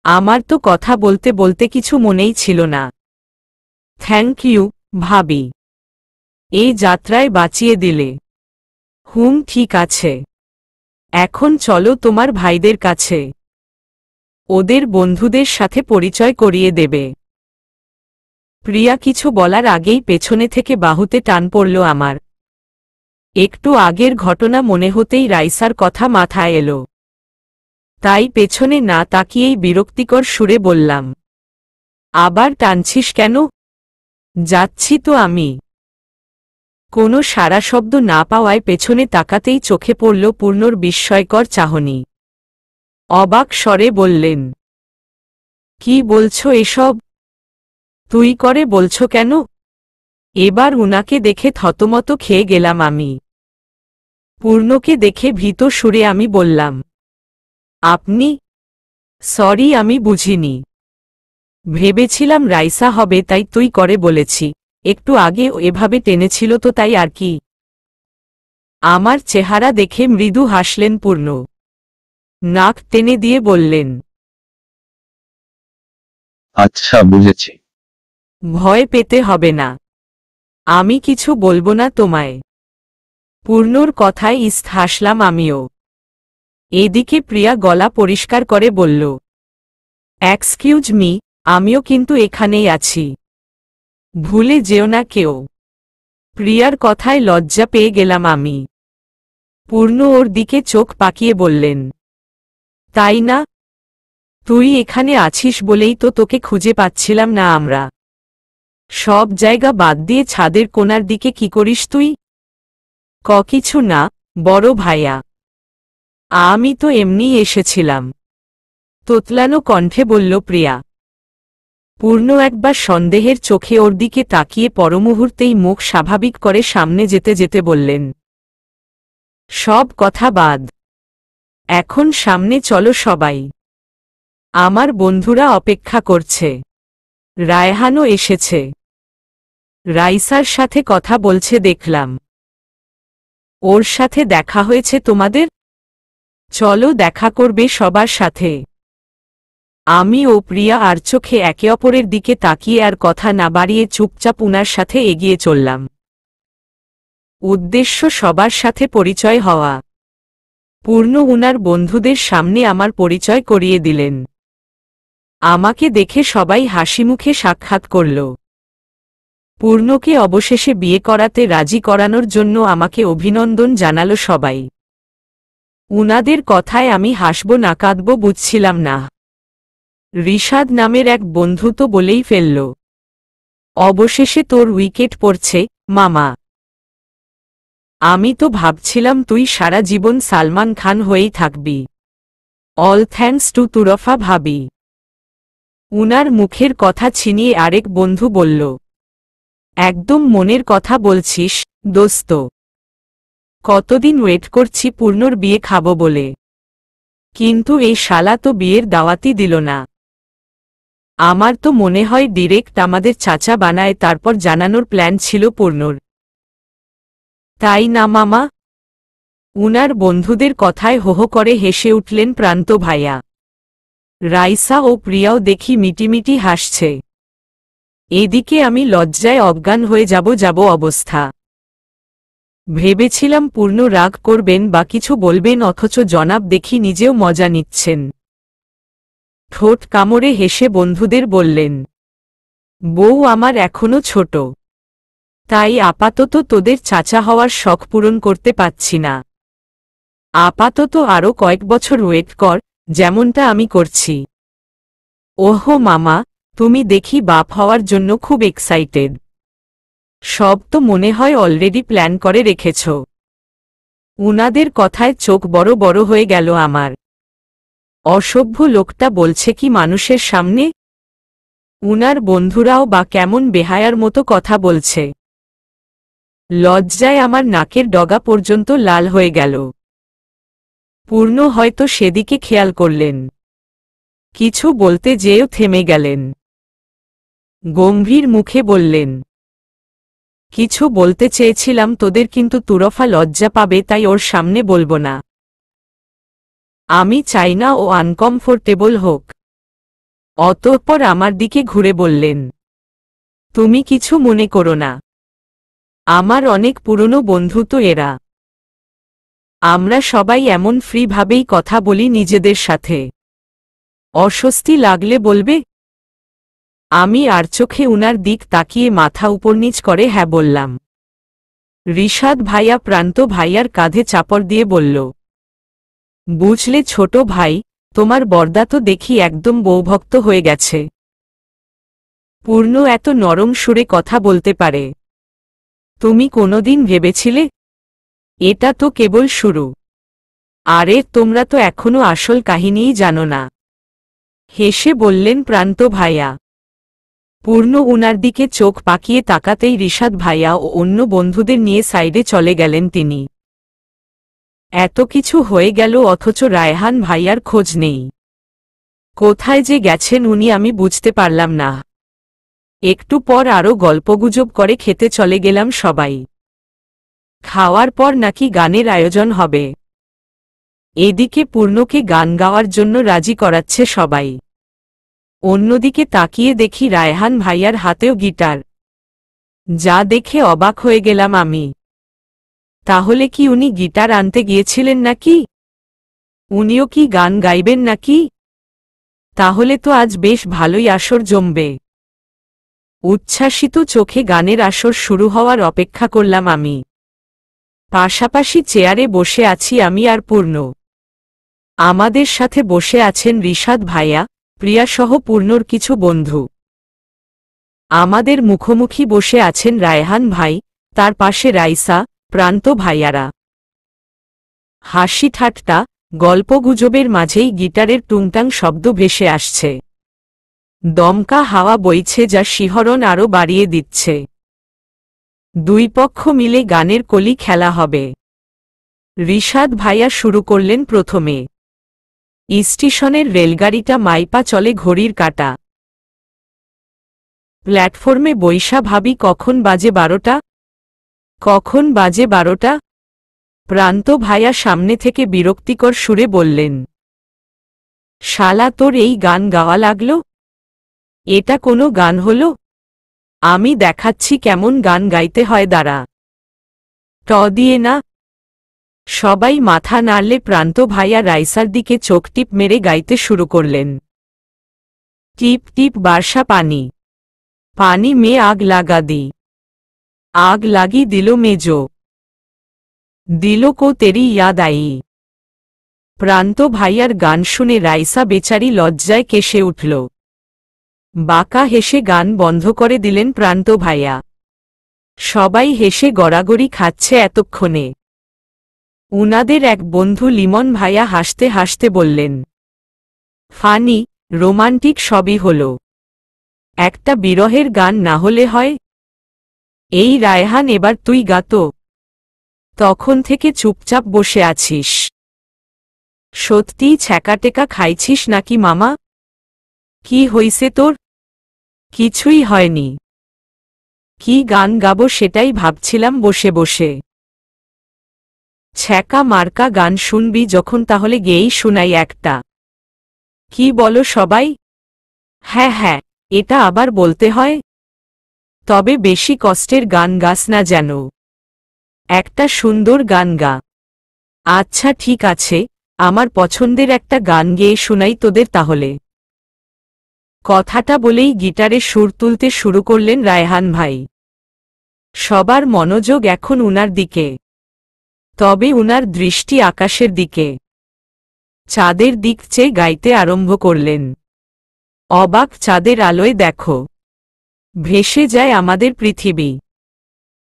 Speaker 1: আমার তো কথা বলতে বলতে কিছু মনেই ছিল না। থ্যাংক ইউ, ভাবি। এই যাত্রায় বাঁচিয়ে দিলে। ঠিক আছে। এখন চলো তোমার ভাইদের কাছে। ওদের বন্ধুদের সাথে পরিচয় করিয়ে দেবে। প্রিয়া কিছু বলার আগেই পেছনে থেকে বাহুতে টান পড়ল আমার। একটু আগের ঘটনা মনে হতেই রাইসার কথা মাথায় এলো। তাই পেছনে না তাকিয়েই বিরক্তিকর সুরে বললাম, আবার টানছিস কেন? যাচ্ছি তো আমি। কোনো সারা শব্দ না পাওয়ায় পেছনে তাকাতেই চোখে পড়ল পূর্ণর বিস্ময়কর চাহনি। অবাক স্বরে বললেন, কি বলছো এসব? তুই করে বলছো কেন? এবার উনাকে দেখে থতমত খেয়ে গেলাম আমি। পূর্ণকে দেখে ভীত সুরে আমি বললাম, আপনি? সরি, আমি বুঝিনি। ভেবেছিলাম রাইসা হবে তাই তুই করে বলেছি, একটু আগে ও এভাবে টেনেছিল তো তাই আর কি। আমার চেহারা দেখে মৃদু হাসলেন পূর্ণ। নাক টেনে দিয়ে বললেন,
Speaker 2: আচ্ছা বুঝেছি।
Speaker 1: ভয় পেতে হবে না, আমি কিছু বলবো না তোমায়। পূর্ণর কথায় হাসলাম আমিও। এদিকে প্রিয়া গলা পরিষ্কার করে বলল, এক্সকিউজ মি, আমিও কিন্তু এখানেই আছি, ভুলে যেও না কেউ। প্রিয়ার কথায় লজ্জা পেয়ে গেলাম আমি। পূর্ণ ওর দিকে চোখ পাকিয়ে বললেন, তাই না? তুই এখানে আছিস বলেই তো তোকে খুঁজে পাচ্ছিলাম না আমরা। সব জায়গা বাদ দিয়ে ছাদের কোণার দিকে কি করিস তুই? কিছু না, বড় ভাইয়া। আমি তো এমনিই এসেছিলাম, তোতলানো কণ্ঠে বলল প্রিয়া। পূর্ণ একবার সন্দেহের চোখে ওর দিকে তাকিয়ে পরমুহূর্তেই মুখ স্বাভাবিক করে সামনে যেতে যেতে বললেন, সব কথা বাদ, এখন সামনে চলো সবাই, আমার বন্ধুরা অপেক্ষা করছে। রায়হানও এসেছে, রাইসার সাথে কথা বলছে দেখলাম। ওর সাথে দেখা হয়েছে তোমাদের? চলো দেখা করবে সবার সাথে। আমি ও প্রিয়া আর চোখে একে অপরের দিকে তাকিয়ে আর কথা না বাড়িয়ে চুপচাপ উনার সাথে এগিয়ে চললাম। উদ্দেশ্য সবার সাথে পরিচয় হওয়া। পূর্ণ উনার বন্ধুদের সামনে আমার পরিচয় করিয়ে দিলেন। আমাকে দেখে সবাই হাসিমুখে সাক্ষাৎ করল। পূর্ণকে অবশেষে বিয়ে করাতে রাজি করানোর জন্য আমাকে অভিনন্দন জানালো সবাই। উনাদের কথায় আমি হাসব না কাঁদব বুঝছিলাম না। রিশাদ নামের এক বন্ধু তো বলেই ফেলল, অবশেষে তোর উইকেট পড়ছে মামা। আমি তো ভাবছিলাম তুই সারা জীবন সালমান খান হয়েই থাকবি। অল থ্যাঙ্কস টু তুরফা ভাবি। উনার মুখের কথা ছিনিয়ে আরেক বন্ধু বলল, একদম মনের কথা বলছিস দোস্ত। কতদিন ওয়েট করছি পূর্ণর বিয়ে খাবো বলে, কিন্তু এই শালা তো বিয়ের দাওয়াতই দিল না। আমার তো মনে হয় ডিরেক্ট আমাদের চাচা বানায় তারপর জানানোর প্ল্যান ছিল পূর্ণর। তাই না মামা? উনার বন্ধুদের কথায় হো হো করে হেসে উঠলেন প্রান্ত ভাইয়া। রাইসা ও প্রিয়াও দেখি মিটিমিটি হাসছে। এদিকে আমি লজ্জায় অজ্ঞান হয়ে যাব অবস্থা। ভেবেছিলাম পূর্ণ রাগ করবেন বা কিছু বলবেন, অথচ জনাব দেখি নিজেও মজা নিচ্ছেন। ঠোঁট কামড়ে হেসে বন্ধুদের বললেন, বউ আমার এখনো ছোট, তাই আপাতত তোদের চাচা হওয়ার শখ পূরণ করতে পাচ্ছি না। আপাতত আরও কয়েক বছর ওয়েট কর, যেমনটা আমি করছি। ওহো মামা, তুমি দেখি বাপ হওয়ার জন্য খুব এক্সাইটেড। সব তো মনে হয় অলরেডি প্ল্যান করে রেখেছ। উনাদের কথায় চোখ বড় বড় হয়ে গেল আমার। অসভ্য লোকটা বলছে কি মানুষের সামনে? উনার বন্ধুরাও বা কেমন বেহায়ার মতো কথা বলছে। লজ্জায় আমার নাকের ডগা পর্যন্ত লাল হয়ে গেল। পূর্ণ হয়তো সেদিকে খেয়াল করলেন, কিছু বলতে যেও থেমে গেলেন। গম্ভীর মুখে বললেন, কিছু বলতে চেয়েছিলাম তোদের, কিন্তু তুরফা লজ্জা পাবে তাই ওর সামনে বলবো না। আমি চাই না ও আনকমফোর্টেবল হোক। অতঃপর আমার দিকে ঘুরে বললেন, তুমি কিছু মনে করো না, আমার অনেক পুরনো বন্ধু তো এরা। আমরা সবাই এমন ফ্রি ভাবেই কথা বলি নিজেদের সাথে। অস্বস্তি লাগলে বলবে। আমি আর চোখে উনার দিক তাকিয়ে মাথা উপরনিচ করে হ্যাঁ বললাম। রিশাদ ভাইয়া প্রান্ত ভাইয়ার কাঁধে চাপড় দিয়ে বলল, বুঝলে ছোট ভাই, তোমার বর্দা তো দেখি একদম বউভক্ত হয়ে গেছে। পূর্ণ এত নরম সুরে কথা বলতে পারে। তুমি কোনোদিন ভেবেছিলে? এটা তো কেবল শুরু। আরে তোমরা তো এখনো আসল কাহিনীই জানো না। হেসে বললেন প্রান্ত ভাইয়া। পূর্ণ উনার দিকে চোখ পাকিয়ে তাকাতেই রিশাদ ভাইয়া ও অন্য বন্ধুদের নিয়ে সাইডে চলে গেলেন তিনি। এত কিছু হয়ে গেল অথচ রায়হান ভাইয়ার খোঁজ নেই। কোথায় যে গেছেন উনি আমি বুঝতে পারলাম না। একটু পর আরো গল্পগুজব করে খেতে চলে গেলাম সবাই। খাওয়ার পর নাকি গানের আয়োজন হবে। এদিকে পূর্ণকে গান গাওয়ার জন্য রাজি করাচ্ছে সবাই। অন্যদিকে তাকিয়ে দেখি রায়হান ভাইয়ার হাতেও গিটার। যা দেখে অবাক হয়ে গেলাম আমি। তাহলে কি উনি গিটার আনতে গিয়েছিলেন নাকি? উনিও কি গান গাইবেন নাকি? তাহলে তো আজ বেশ ভালোই আসর জমবে। উচ্ছ্বাসিত চোখে গানের আসর শুরু হওয়ার অপেক্ষা করলাম আমি। পাশাপাশি চেয়ারে বসে আছি আমি আর পূর্ণ। আমাদের সাথে বসে আছেন রিশাদ ভাইয়া, প্রিয়াসহ পূর্ণর কিছু বন্ধু। আমাদের মুখোমুখি বসে আছেন রায়হান ভাই, তার পাশে রাইসা, প্রান্ত ভাইয়ারা। হাসি ঠাট্টা, গল্পগুজবের মাঝেই গিটারের টুংটাং শব্দ ভেসে আসছে। দমকা হাওয়া বইছে যা শিহরণ আরও বাড়িয়ে দিচ্ছে। দুই পক্ষ মিলে গানের কলি খেলা হবে। রিশাদ ভাইয়া শুরু করলেন প্রথমে। স্টেশনের রেলগাড়িটা মাইপা চলে ঘড়ির কাঁটা। প্ল্যাটফর্মে বৈশা ভাবি কখন বাজে 12টা। কখন বাজে 12টা? প্রান্ত ভাইয়া সামনে থেকে বিরক্তিকর সুরে বললেন, শালা তোর এই গান গাওয়া লাগলো? এটা কোনো গান হলো? আমি দেখাচ্ছি কেমন গান গাইতে হয়, দাঁড়া। ট দিয়ে না। সবাই মাথা নাড়লে প্রান্ত ভাইয়া রাইসার দিকে চোখ টিপ মেরে গাইতে শুরু করলেন। টিপ টিপ বার্ষা পানি, পানি মে আগ লাগা দি, আগ লাগি দিল মেজো, দিল কো তেরি ইয়াদ আই। প্রান্ত ভাইয়ার গান শুনে রাইসা বেচারি লজ্জায় কেসে উঠল। বাঁকা হেসে গান বন্ধ করে দিলেন প্রান্ত ভাইয়া। সবাই হেসে গড়াগড়ি খাচ্ছে এতক্ষণে। উনাদের এক বন্ধু লিমন ভাইয়া হাসতে হাসতে বললেন, ফানি, রোমান্টিক সবই হল, একটা বিরহের গান না হলে হয়? এই রায়হান, এবার তুই গাতো। তখন থেকে চুপচাপ বসে আছিস। সত্যিই ছ্যাঁকাটেকা খাইছিস নাকি মামা? কি হইছে তোর? কিছুই হয়নি। কি গান গাবো সেটাই ভাবছিলাম বসে বসে। ছ্যাঁকা মার্কা গান শুনবি যখন তাহলে গেয়েই শোনাই একটা। কি বলো সবাই? হ্যাঁ হ্যাঁ, এটা আবার বলতে হয়? তবে বেশি কষ্টের গান গাস না যেন। একটা সুন্দর গান গা। আচ্ছা ঠিক আছে, আমার পছন্দের একটা গান গেয়ে শোনাই তোদের তাহলে। কথাটা বলেই গিটারে সুর তুলতে শুরু করলেন রায়হান ভাই। সবার মনোযোগ এখন উনার দিকে। তবে উনার দৃষ্টি আকাশের দিকে। চাঁদের দিক চেয়ে গাইতে আরম্ভ করলেন। অবাক চাঁদের আলোয় দেখো, ভেসে যায় আমাদের পৃথিবী।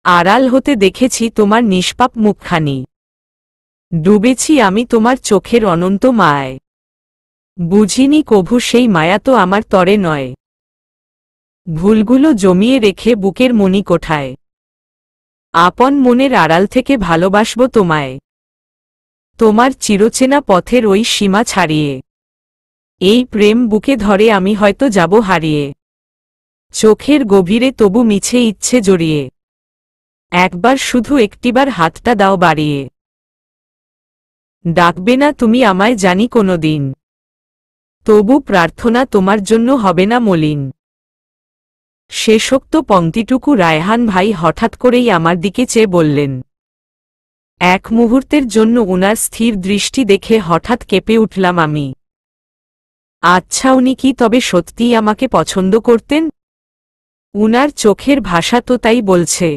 Speaker 1: আড়াল হতে দেখেছি তোমার নিষ্পাপ মুখখানি। ডুবেছি আমি তোমার চোখের অনন্ত মায়ায়। বুঝিনি কভু সেই মায়া তো আমার তরে নয়। ভুলগুলো জমিয়ে রেখে বুকের মণিকোঠায় আপন মনের আড়াল থেকে ভালোবাসব তোমায়। তোমার চিরচেনা পথের ওই সীমা ছাড়িয়ে এই প্রেম বুকে ধরে আমি হয়তো যাব হারিয়ে। চোখের গভীরে তবু মিছে ইচ্ছে জড়িয়ে একবার শুধু একটিবার হাতটা দাও বাড়িয়ে। ডাকবে না তুমি আমায় জানি কোনো দিন, তবু প্রার্থনা তোমার জন্য হবে না মলিন। শেষোক্ত পংক্তিটুকু রায়হান ভাই হঠাৎ করেই আমার দিকে চেয়ে বললেন। এক মুহূর্তের জন্য উনার স্থির দৃষ্টি দেখে হঠাৎ কেঁপে উঠলাম আমি। আচ্ছা, উনি কি তবে সত্যিই আমাকে পছন্দ করতেন? উনার চোখের ভাষা তো তাই বলছে।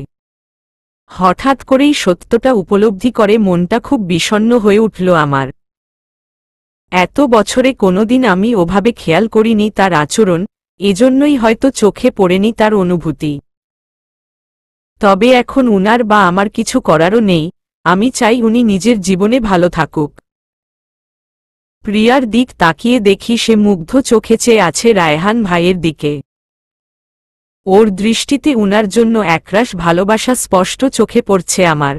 Speaker 1: হঠাৎ করেই সত্যটা উপলব্ধি করে মনটা খুব বিষণ্ণ হয়ে উঠল আমার। এত বছরে কোনোদিন আমি ওভাবে খেয়াল করিনি তার আচরণ, এজন্যই হয়তো চোখে পড়েনি তার অনুভূতি। তবে এখন উনার বা আমার কিছু করারও নেই, আমি চাই উনি নিজের জীবনে ভালো থাকুক। প্রিয়ার দিক তাকিয়ে দেখি সে মুগ্ধ চোখে চেয়ে আছে রায়হান ভাইয়ের দিকে। ওর দৃষ্টিতে উনার জন্য একরাশ ভালোবাসা স্পষ্ট চোখে পড়ছে আমার।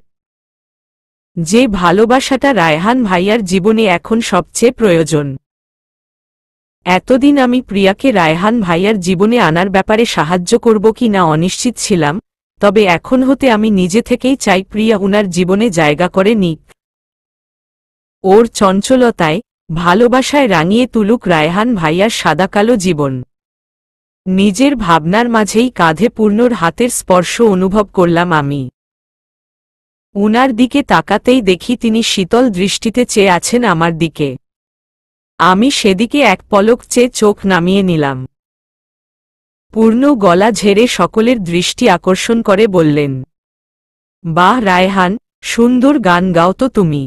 Speaker 1: যে ভালোবাসাটা রায়হান ভাইয়ার জীবনে এখন সবচেয়ে প্রয়োজন। এতদিন আমি প্রিয়াকে রায়হান ভাইয়ার জীবনে আনার ব্যাপারে সাহায্য করব কি না অনিশ্চিত ছিলাম, তবে এখন হতে আমি নিজে থেকেই চাই প্রিয়া উনার জীবনে জায়গা করে নিক। ওর চঞ্চলতায়, ভালোবাসায় রাঙিয়ে তুলুক রায়হান ভাইয়ার সাদাকালো জীবন। নিজের ভাবনার মাঝেই কাঁধে পূর্ণর হাতের স্পর্শ অনুভব করলাম আমি। উনার দিকে তাকাতেই দেখি তিনি শীতল দৃষ্টিতে চেয়ে আছেন আমার দিকে। আমি সেদিকে এক পলক চেয়ে চোখ নামিয়ে নিলাম। পূর্ণ গলা ঝেড়ে সকলের দৃষ্টি আকর্ষণ করে বললেন, বাহ রায়হান, সুন্দর গান গাও তো তুমি।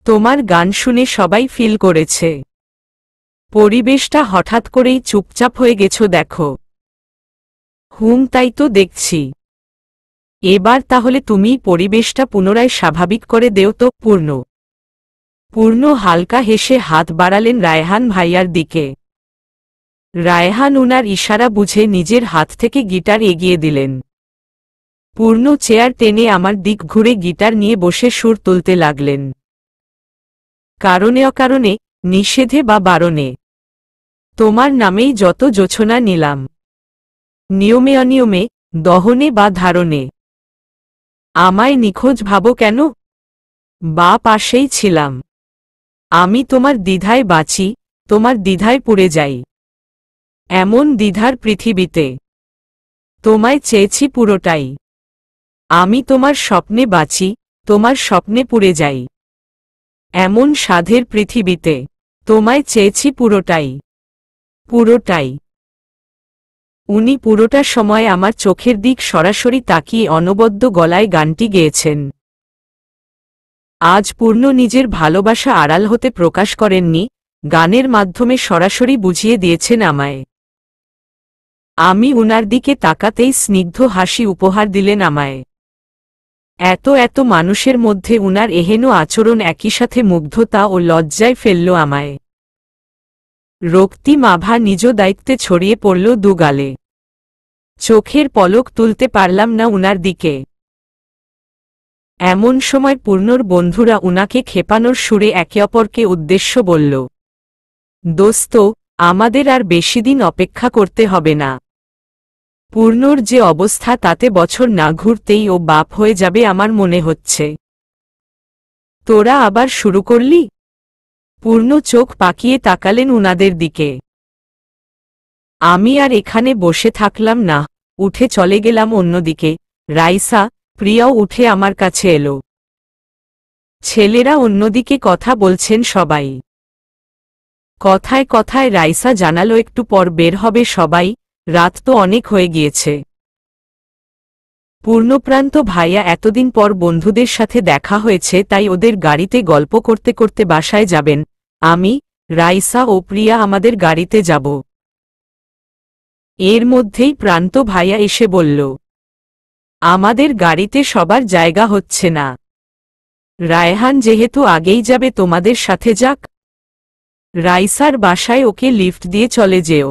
Speaker 1: তোমার গান শুনে সবাই ফিল করেছে। পরিবেশটা হঠাৎ করেই চুপচাপ হয়ে গেছো দেখো। তাই তো দেখছি। এবার তাহলে তুমি পরিবেশটা পুনরায় স্বাভাবিক করে দেও তো। পূর্ণ হালকা হেসে হাত বাড়ালেন রায়হান ভাইয়ার দিকে। রায়হান উনার ইশারা বুঝে নিজের হাত থেকে গিটার এগিয়ে দিলেন। পূর্ণ চেয়ার টেনে আমার দিক ঘুরে গিটার নিয়ে বসে সুর তুলতে লাগলেন। কারণে অকারণে, নিষেধে বা বারণে, তোমার নামেই যত জোছনা নিলাম। নিয়মে অনিয়মে, দহনে বা ধারণে, আমায় নিখোঁজ ভাবো কেন? বা পাশেই ছিলাম। আমি তোমার দ্বিধায় বাঁচি, তোমার দ্বিধায় পুড়ে যাই। এমন দ্বিধার পৃথিবীতে তোমায় চেয়েছি পুরোটাই। আমি তোমার স্বপ্নে বাঁচি, তোমার স্বপ্নে পুড়ে যাই। এমন সাধের পৃথিবীতে তোমায় চেয়েছি পুরোটাই। উনি পুরোটা সময় আমার চোখের দিক সরাসরি তাকিয়ে অনবদ্য গলায় গানটি গেয়েছেন। আজ পূর্ণ নিজের ভালোবাসা আড়াল হতে প্রকাশ করেননি, গানের মাধ্যমে সরাসরি বুঝিয়ে দিয়েছেন আমায়। আমি উনার দিকে তাকাতেই স্নিগ্ধ হাসি উপহার দিলেন আমায়। এত মানুষের মধ্যে উনার এহেন আচরণ একই সাথে মুগ্ধতা ও লজ্জায় ফেলল আমায়। রক্তিম আভা নিজ দায়িত্বে ছড়িয়ে পড়ল দুগালে। চোখের পলক তুলতে পারলাম না উনার দিকে। এমন সময় পূর্ণর বন্ধুরা উনাকে খেপানোর সুরে একে অপরকে উদ্দেশ্য বলল, দোস্ত, আমাদের আর বেশিদিন অপেক্ষা করতে হবে না। পূর্ণর যে অবস্থা তাতে বছর না ঘুরতেই ও বাপ হয়ে যাবে আমার মনে হচ্ছে। তোরা আবার শুরু করলি? পূর্ণ চোখ পাকিয়ে তাকালেন উনাদের দিকে। আমি আর এখানে বসে থাকলাম না, উঠে চলে গেলাম অন্যদিকে। রাইসা, প্রিয়াও উঠে আমার কাছে এলো। ছেলেরা অন্যদিকে কথা বলছেন সবাই। কথায় কথায় রাইসা জানালো একটু পর বের হবে সবাই, রাত তো অনেক হয়ে গিয়েছে। পূর্ণপ্রান্ত ভাইয়া এতদিন পর বন্ধুদের সাথে দেখা হয়েছে তাই ওদের গাড়িতে গল্প করতে করতে বাসায় যাবেন। আমি, রাইসা ও প্রিয়া আমাদের গাড়িতে যাব। এর মধ্যেই প্রান্ত ভাইয়া এসে বলল, আমাদের গাড়িতে সবার জায়গা হচ্ছে না। রায়হান যেহেতু আগেই যাবে তোমাদের সাথে যাক। রাইসার বাসায় ওকে লিফট দিয়ে চলে যেও।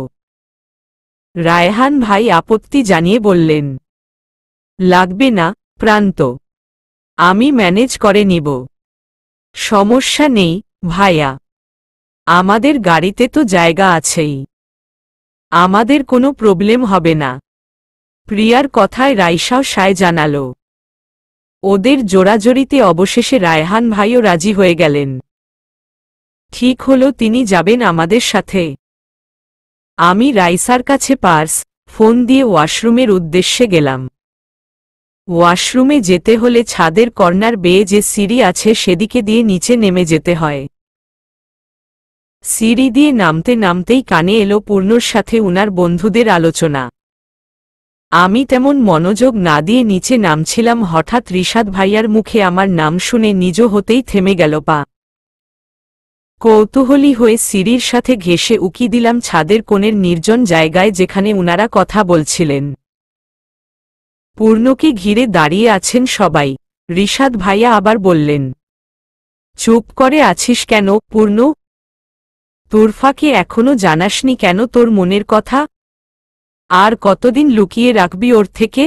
Speaker 1: রায়হান ভাই আপত্তি জানিয়ে বললেন, লাগবে না প্রান্ত, আমি ম্যানেজ করে নিব। সমস্যা নেই ভাইয়া, আমাদের গাড়িতে তো জায়গা আছেই, আমাদের কোনো প্রবলেম হবে না। প্রিয়ার কথায় রাইসাও সায় জানাল। ওদের জোরাজোরিতে অবশেষে রায়হান ভাইও রাজি হয়ে গেলেন। ঠিক হলো তিনি যাবেন আমাদের সাথে। আমি রাইসার কাছে পার্স, ফোন দিয়ে ওয়াশরুমের উদ্দেশ্যে গেলাম। ওয়াশরুমে যেতে হলে ছাদের কর্নার বেয়ে যে সিঁড়ি আছে সেদিকে দিয়ে নিচে নেমে যেতে হয়। সিঁড়ি দিয়ে নামতে নামতেই কানে এলো পূর্ণর সাথে উনার বন্ধুদের আলোচনা। আমি তেমন মনোযোগ না দিয়ে নিচে নামছিলাম, হঠাৎ রিশাদ ভাইয়ার মুখে আমার নাম শুনে নিজ হতেই থেমে গেল পা। কৌতূহলী হয়ে সিঁড়ির সাথে ঘেঁষে উকি দিলাম ছাদের কোণের নির্জন জায়গায় যেখানে উনারা কথা বলছিলেন। পূর্ণকে ঘিরে দাঁড়িয়ে আছেন সবাই। রিশাদ ভাইয়া আবার বললেন, চুপ করে আছিস কেন পূর্ণ? তুরফাকে এখনো জানাসনি কেন তোর মনের কথা? আর কতদিন লুকিয়ে রাখবি ওর থেকে?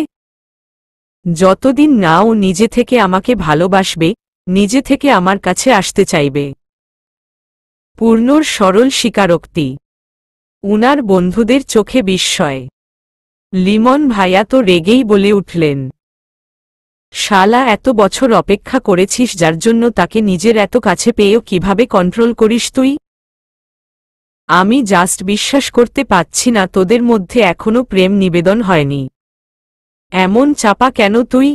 Speaker 1: যতদিন না ও নিজে থেকে আমাকে ভালোবাসবে, নিজে থেকে আমার কাছে আসতে চাইবে। পূর্ণর সরল স্বীকারোক্তি। উনার বন্ধুদের চোখে বিস্ময়। লিমন ভাইয়া তো রেগেই বলে উঠলেন, শালা এত বছর অপেক্ষা করেছিস যার জন্য তাকে নিজের এত কাছে পেয়েও কিভাবে কন্ট্রোল করিস তুই? আমি জাস্ট বিশ্বাস করতে পারছি না তোদের মধ্যে এখনো প্রেম নিবেদন হয়নি। এমন চাপা কেন তুই?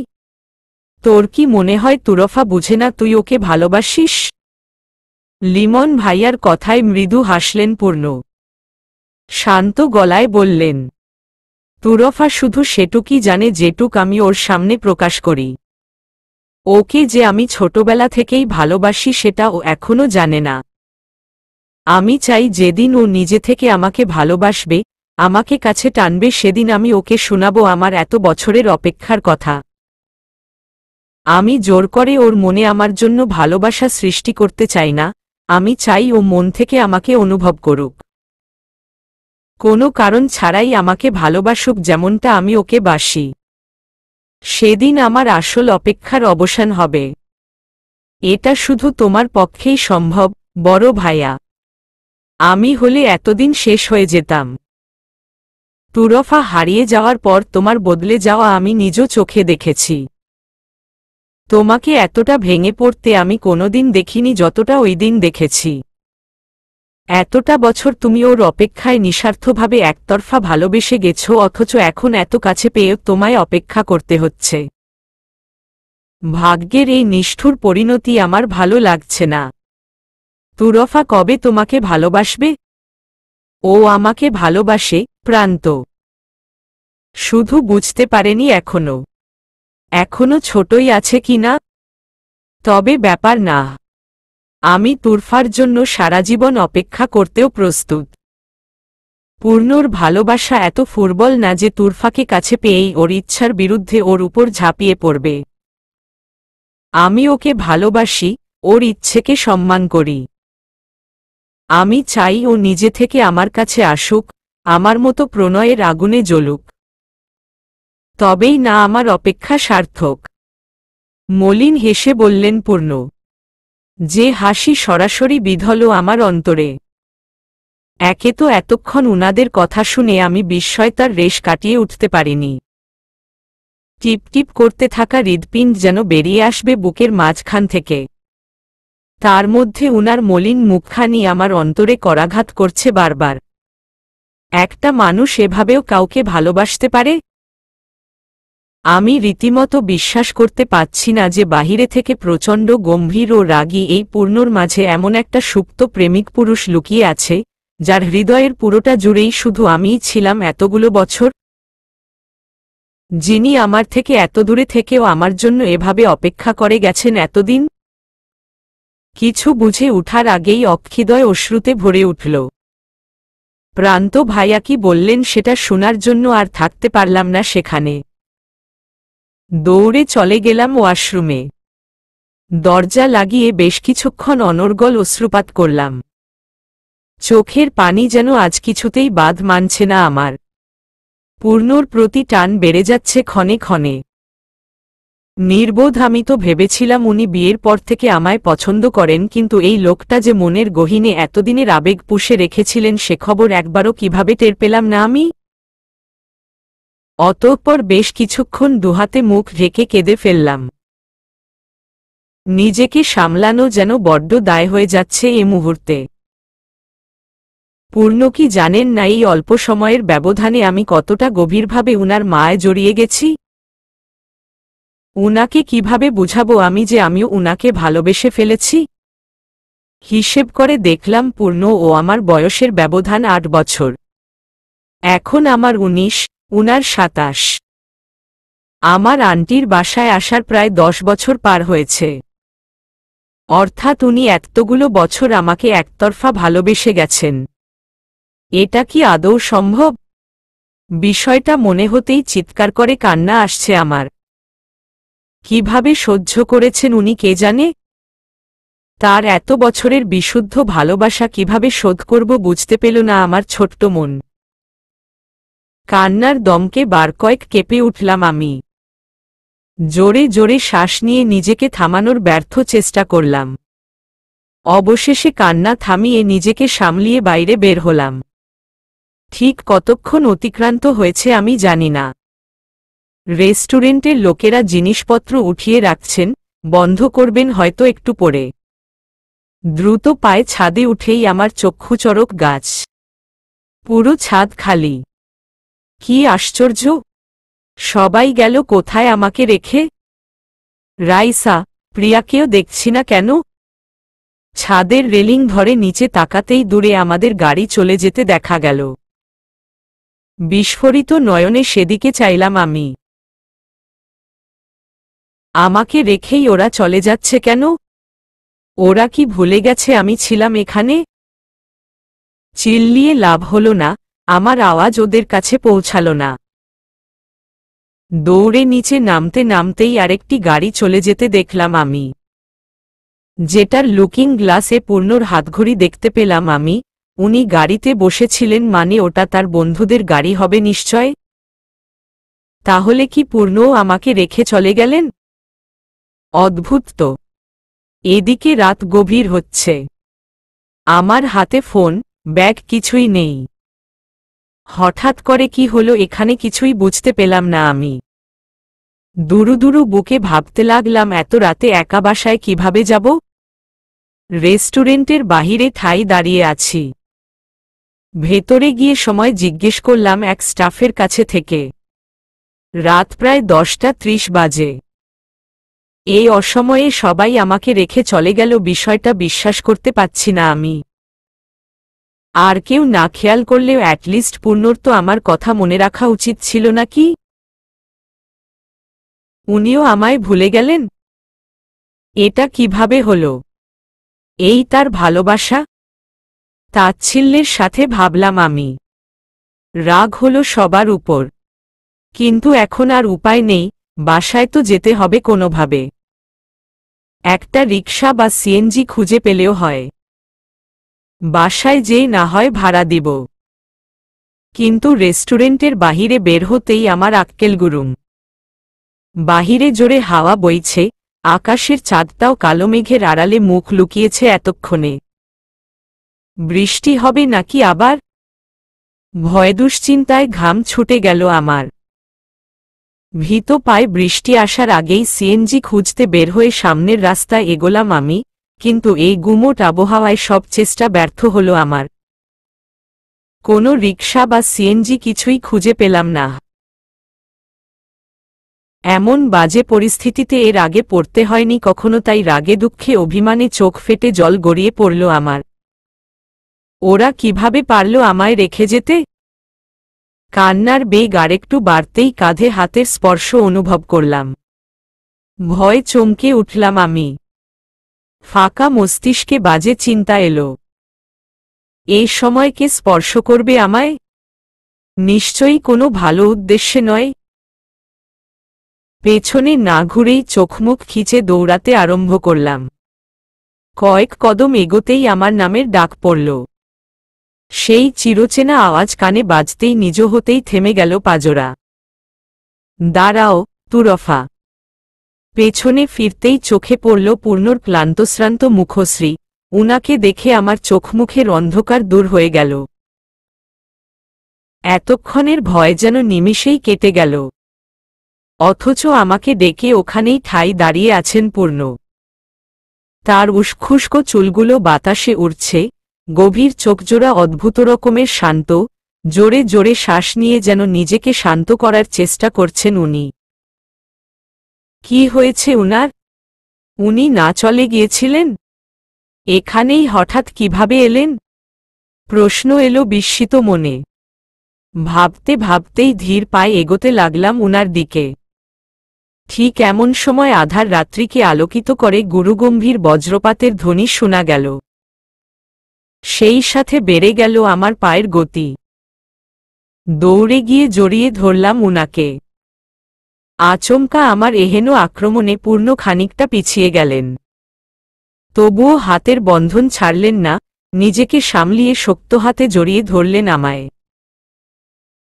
Speaker 1: তোর কি মনে হয় তুরফা বুঝে না তুই ওকে ভালোবাসিস? লিমন ভাইয়ার কথায় মৃদু হাসলেন পূর্ণ। শান্ত গলায় বললেন, তুরফা শুধু সেটুকুই জানে যেটুক আমি ওর সামনে প্রকাশ করি। ওকে যে আমি ছোটবেলা থেকেই ভালোবাসি সেটা ও এখনো জানে না। আমি চাই যেদিন ও নিজে থেকে আমাকে ভালোবাসবে, আমাকে কাছে টানবে, সেদিন আমি ওকে শোনাবো আমার এত বছরের অপেক্ষার কথা। আমি জোর করে ওর মনে আমার জন্য ভালোবাসা সৃষ্টি করতে চাই না, আমি চাই ও মন থেকে আমাকে অনুভব করুক। কোনো কারণ ছাড়াই আমাকে ভালোবাসুক যেমনটা আমি ওকে বাসি। সেদিন আমার আসল অপেক্ষার অবসান হবে। এটা শুধু তোমার পক্ষেই সম্ভব, বড় ভাইয়া। আমি হলে এতদিন শেষ হয়ে যেতাম। তুরফা হারিয়ে যাওয়ার পর তোমার বদলে যাওয়া আমি নিজ চোখে দেখেছি। তোমাকে এতটা ভেঙে পড়তে আমি কোনোদিন দেখিনি যতটা ওই দিন দেখেছি। এতটা বছর তুমি ওর অপেক্ষায় নিঃস্বার্থভাবে একতরফা ভালোবেসে গেছো, অথচ এখন এত কাছে পেয়েও তোমায় অপেক্ষা করতে হচ্ছে। ভাগ্যের এই নিষ্ঠুর পরিণতি আমার ভালো লাগছে না। তুরফা কবে তোমাকে ভালোবাসবে? ও আমাকে ভালোবাসে, প্রান্ত। শুধু বুঝতে পারেনি এখনো। এখনো ছোটই আছে কি না? তবে ব্যাপার না। আমি তুরফার জন্য সারা জীবন অপেক্ষা করতেও প্রস্তুত। পূর্ণর ভালোবাসা এত ফুরবল না যে তুরফাকে কাছে পেয়েই ওর ইচ্ছার বিরুদ্ধে ওর উপর ঝাঁপিয়ে পড়বে। আমি ওকে ভালোবাসি, ওর ইচ্ছেকে সম্মান করি। আমি চাই ও নিজে থেকে আমার কাছে আসুক, আমার মতো প্রণয়ের আগুনে জ্বলুক। তবেই না আমার অপেক্ষা সার্থক। মলিন হেসে বললেন পূর্ণ, যে হাসি সরাসরি বিধল আমার অন্তরে। একে তো এতক্ষণ উনাদের কথা শুনে আমি বিস্ময়তার রেশ কাটিয়ে উঠতে পারিনি। টিপটিপ করতে থাকা হৃৎপিণ্ড যেন বেরিয়ে আসবে বুকের মাঝখান থেকে। তার মধ্যে উনার মলিন মুখখানি আমার অন্তরে করাঘাত করছে বারবার। একটা মানুষ এভাবেও কাউকে ভালোবাসতে পারে? আমি রীতিমতো বিশ্বাস করতে পারছি না যে বাহিরে থেকে প্রচণ্ড গম্ভীর ও রাগী এই পূর্ণর মাঝে এমন একটা সুপ্ত প্রেমিক পুরুষ লুকিয়ে আছে, যার হৃদয়ের পুরোটা জুড়েই শুধু আমিই ছিলাম এতগুলো বছর। যিনি আমার থেকে এত দূরে থেকেও আমার জন্য এভাবে অপেক্ষা করে গেছেন এতদিন। কিছু বুঝে উঠার আগেই অক্ষিদয় অশ্রুতে ভরে উঠল। প্রান্ত ভাইয়া কি বললেন সেটা শোনার জন্য আর থাকতে পারলাম না সেখানে। দৌড়ে চলে গেলাম ওয়াশরুমে। দরজা লাগিয়ে বেশ কিছুক্ষণ অনর্গল অশ্রুপাত করলাম। চোখের পানি যেন আজ কিছুতেই বাঁধ মানছে না আমার। পূর্ণর প্রতি টান বেড়ে যাচ্ছে ক্ষণে ক্ষণে। নির্বোধ আমি তো ভেবেছিলাম উনি বিয়ের পর থেকে আমায় পছন্দ করেন, কিন্তু এই লোকটা যে মনের গহীনে এতদিনের আবেগ পুষে রেখেছিলেন সে খবর একবারও কিভাবে টের পেলাম না আমি। অতঃপর বেশ কিছুক্ষণ দুহাতে মুখ ঢেকে কেঁদে ফেললাম। নিজেকে সামলানো যেন বড্ড দায় হয়ে যাচ্ছে এ মুহূর্তে। পূর্ণ কি জানেন না এই অল্প সময়ের ব্যবধানে আমি কতটা গভীরভাবে উনার মায় জড়িয়ে গেছি? উনাকে কিভাবে বুঝাবো আমি যে আমিও উনাকে ভালোবেসে ফেলেছি? হিসেব করে দেখলাম পূর্ণ ও আমার বয়সের ব্যবধান ৮ বছর। এখন আমার ১৯, উনার ২৭। আমার আন্টির বাসায় আসার প্রায় ১০ বছর পার হয়েছে। অর্থাৎ উনি এতগুলো বছর আমাকে একতরফা ভালোবেসে গেছেন। এটা কি আদৌ সম্ভব? বিষয়টা মনে হতেই চিৎকার করে কান্না আসছে আমার। কিভাবে সহ্য করেছেন উনি কে জানে? তার এত বছরের বিশুদ্ধ ভালোবাসা কিভাবে শোধ করব বুঝতে পেল না আমার ছোট্ট মন। কান্নার দমকে বার কয়েক কেঁপে উঠলাম আমি। জোরে জোরে শ্বাস নিয়ে নিজেকে থামানোর ব্যর্থ চেষ্টা করলাম। অবশেষে কান্না থামিয়ে নিজেকে সামলিয়ে বাইরে বের হলাম। ঠিক কতক্ষণ অতিক্রান্ত হয়েছে আমি জানি না। রেস্টুরেন্টের লোকেরা জিনিসপত্র উঠিয়ে রাখছেন, বন্ধ করবেন হয়তো একটু পরে। দ্রুত পায়ে ছাদে উঠেই আমার চক্ষুচরক গাছ। পুরো ছাদ খালি। কি আশ্চর্য! সবাই গেল কোথায় আমাকে রেখে? রাইসা, প্রিয়াকেও দেখছি না কেন? ছাদের রেলিং ধরে নিচে তাকাতেই দূরে আমাদের গাড়ি চলে যেতে দেখা গেল। বিস্ফোরিত নয়নে সেদিকে চাইলাম আমি। আমাকে রেখেই ওরা চলে যাচ্ছে কেন? ওরা কি ভুলে গেছে আমি ছিলাম এখানে? চিল্লিয়ে লাভ হলো না, আমার আওয়াজ ওদের কাছে পৌঁছাল না। দৌড়ে নিচে নামতে নামতেই আরেকটি গাড়ি চলে যেতে দেখলাম আমি, যেটার লুকিং গ্লাসে পূর্ণর হাতঘড়ি দেখতে পেলাম আমি। উনি গাড়িতে বসেছিলেন মানে ওটা তার বন্ধুদের গাড়ি হবে নিশ্চয়। তাহলে কি পূর্ণও আমাকে রেখে চলে গেলেন? অদ্ভুত তো। এদিকে রাত গভীর হচ্ছে। আমার হাতে ফোন, ব্যাগ কিছুই নেই। হঠাৎ করে কি হলো এখানে কিছুই বুঝতে পেলাম না আমি। দুরু দুরু বুকে ভাবতে লাগলাম এত রাতে একা বাসায় কিভাবে যাব? রেস্টুরেন্টের বাহিরে ঠাই দাঁড়িয়ে আছি। ভেতরে গিয়ে সময় জিজ্ঞেস করলাম এক স্টাফের কাছে থেকে। রাত প্রায় 10:30 বাজে। এই অসময়ে সবাই আমাকে রেখে চলে গেল, বিষয়টা বিশ্বাস করতে পারছি না আমি। আর কেউ না খেয়াল করলেও অ্যাটলিস্ট পূর্ণর তো আমার কথা মনে রাখা উচিত ছিল নাকি? উনিও আমায় ভুলে গেলেন? এটা কিভাবে হলো? এই তার ভালোবাসা? তাচ্ছিল্যের সাথে ভাবলাম আমি। রাগ হলো সবার উপর, কিন্তু এখন আর উপায় নেই, বাসায় তো যেতে হবে কোনোভাবে। একটা রিকশা বা সিএনজি খুঁজে পেলেও হয়। বাসায় যেই না হয় ভাড়া দিব। কিন্তু রেস্টুরেন্টের বাহিরে বের হতেই আমার আক্কেল গুরুম। বাহিরে জোরে হাওয়া বইছে, আকাশের চাঁদটাও কালো মেঘের আড়ালে মুখ লুকিয়েছে এতক্ষণে। বৃষ্টি হবে নাকি আবার? ভয় দুশ্চিন্তায় ঘাম ছুটে গেল আমার। ভীত পায়ে বৃষ্টি আসার আগেই সিএনজি খুঁজতে বের হয়ে সামনের রাস্তায় এগোলাম আমি, কিন্তু এই গুমোট আবহাওয়ায় সব চেষ্টা ব্যর্থ হলো আমার। কোনো রিকশা বা সিএনজি কিছুই খুঁজে পেলাম না। এমন বাজে পরিস্থিতিতে এর আগে পড়তে হয়নি কখনো, তাই রাগে দুঃখে অভিমানে চোখ ফেটে জল গড়িয়ে পড়ল আমার। ওরা কিভাবে পারল আমায় রেখে যেতে? কান্নার বেগ আরেকটু বাড়তেই কাঁধে হাতের স্পর্শ অনুভব করলাম। ভয় চমকে উঠলাম আমি। ফাঁকা মস্তিষ্কে বাজে চিন্তা এলো। এই সময় কে স্পর্শ করবে আমায়? নিশ্চয়ই কোনো ভালো উদ্দেশ্যে নয়। পেছনে না ঘুরেই চোখমুখ খিচে দৌড়াতে আরম্ভ করলাম। কয়েক কদম এগোতেই আমার নামের ডাক পড়ল। সেই চিরচেনা আওয়াজ কানে বাজতেই নিজ হতেই থেমে গেল পাজরা। দাঁড়াও, তুরফা। পেছনে ফিরতেই চোখে পড়ল পূর্ণর ক্লান্তশ্রান্ত মুখশ্রী। উনাকে দেখে আমার চোখমুখের অন্ধকার দূর হয়ে গেল। এতক্ষণের ভয় যেন নিমিষেই কেটে গেল। অথচ আমাকে ডেকে ওখানেই ঠাই দাঁড়িয়ে আছেন পূর্ণ। তার উস্খুস্কো চুলগুলো বাতাসে উড়ছে, গভীর চোখজোড়া অদ্ভুত রকমের শান্ত, জোরে জোরে শ্বাস নিয়ে যেন নিজেকে শান্ত করার চেষ্টা করছেন উনি। কি হয়েছে উনার? উনি না চলে গিয়েছিলেন? এখানেই হঠাৎ কিভাবে এলেন? প্রশ্ন এলো বিস্মিত মনে। ভাবতে ভাবতেই ধীর পায়ে এগোতে লাগলাম উনার দিকে। ঠিক এমন সময় আধার রাত্রিকে আলোকিত করে গুরুগম্ভীর বজ্রপাতের ধ্বনি শোনা গেল। সেই সাথে বেড়ে গেল আমার পায়ের গতি। দৌড়ে গিয়ে জড়িয়ে ধরলাম উনাকে। আচমকা আমার এহেন আক্রমণে পূর্ণ খানিকটা পিছিয়ে গেলেন। তবুও হাতের বন্ধন ছাড়লেন না, নিজেকে সামলিয়ে শক্ত হাতে জড়িয়ে ধরলেন আমায়।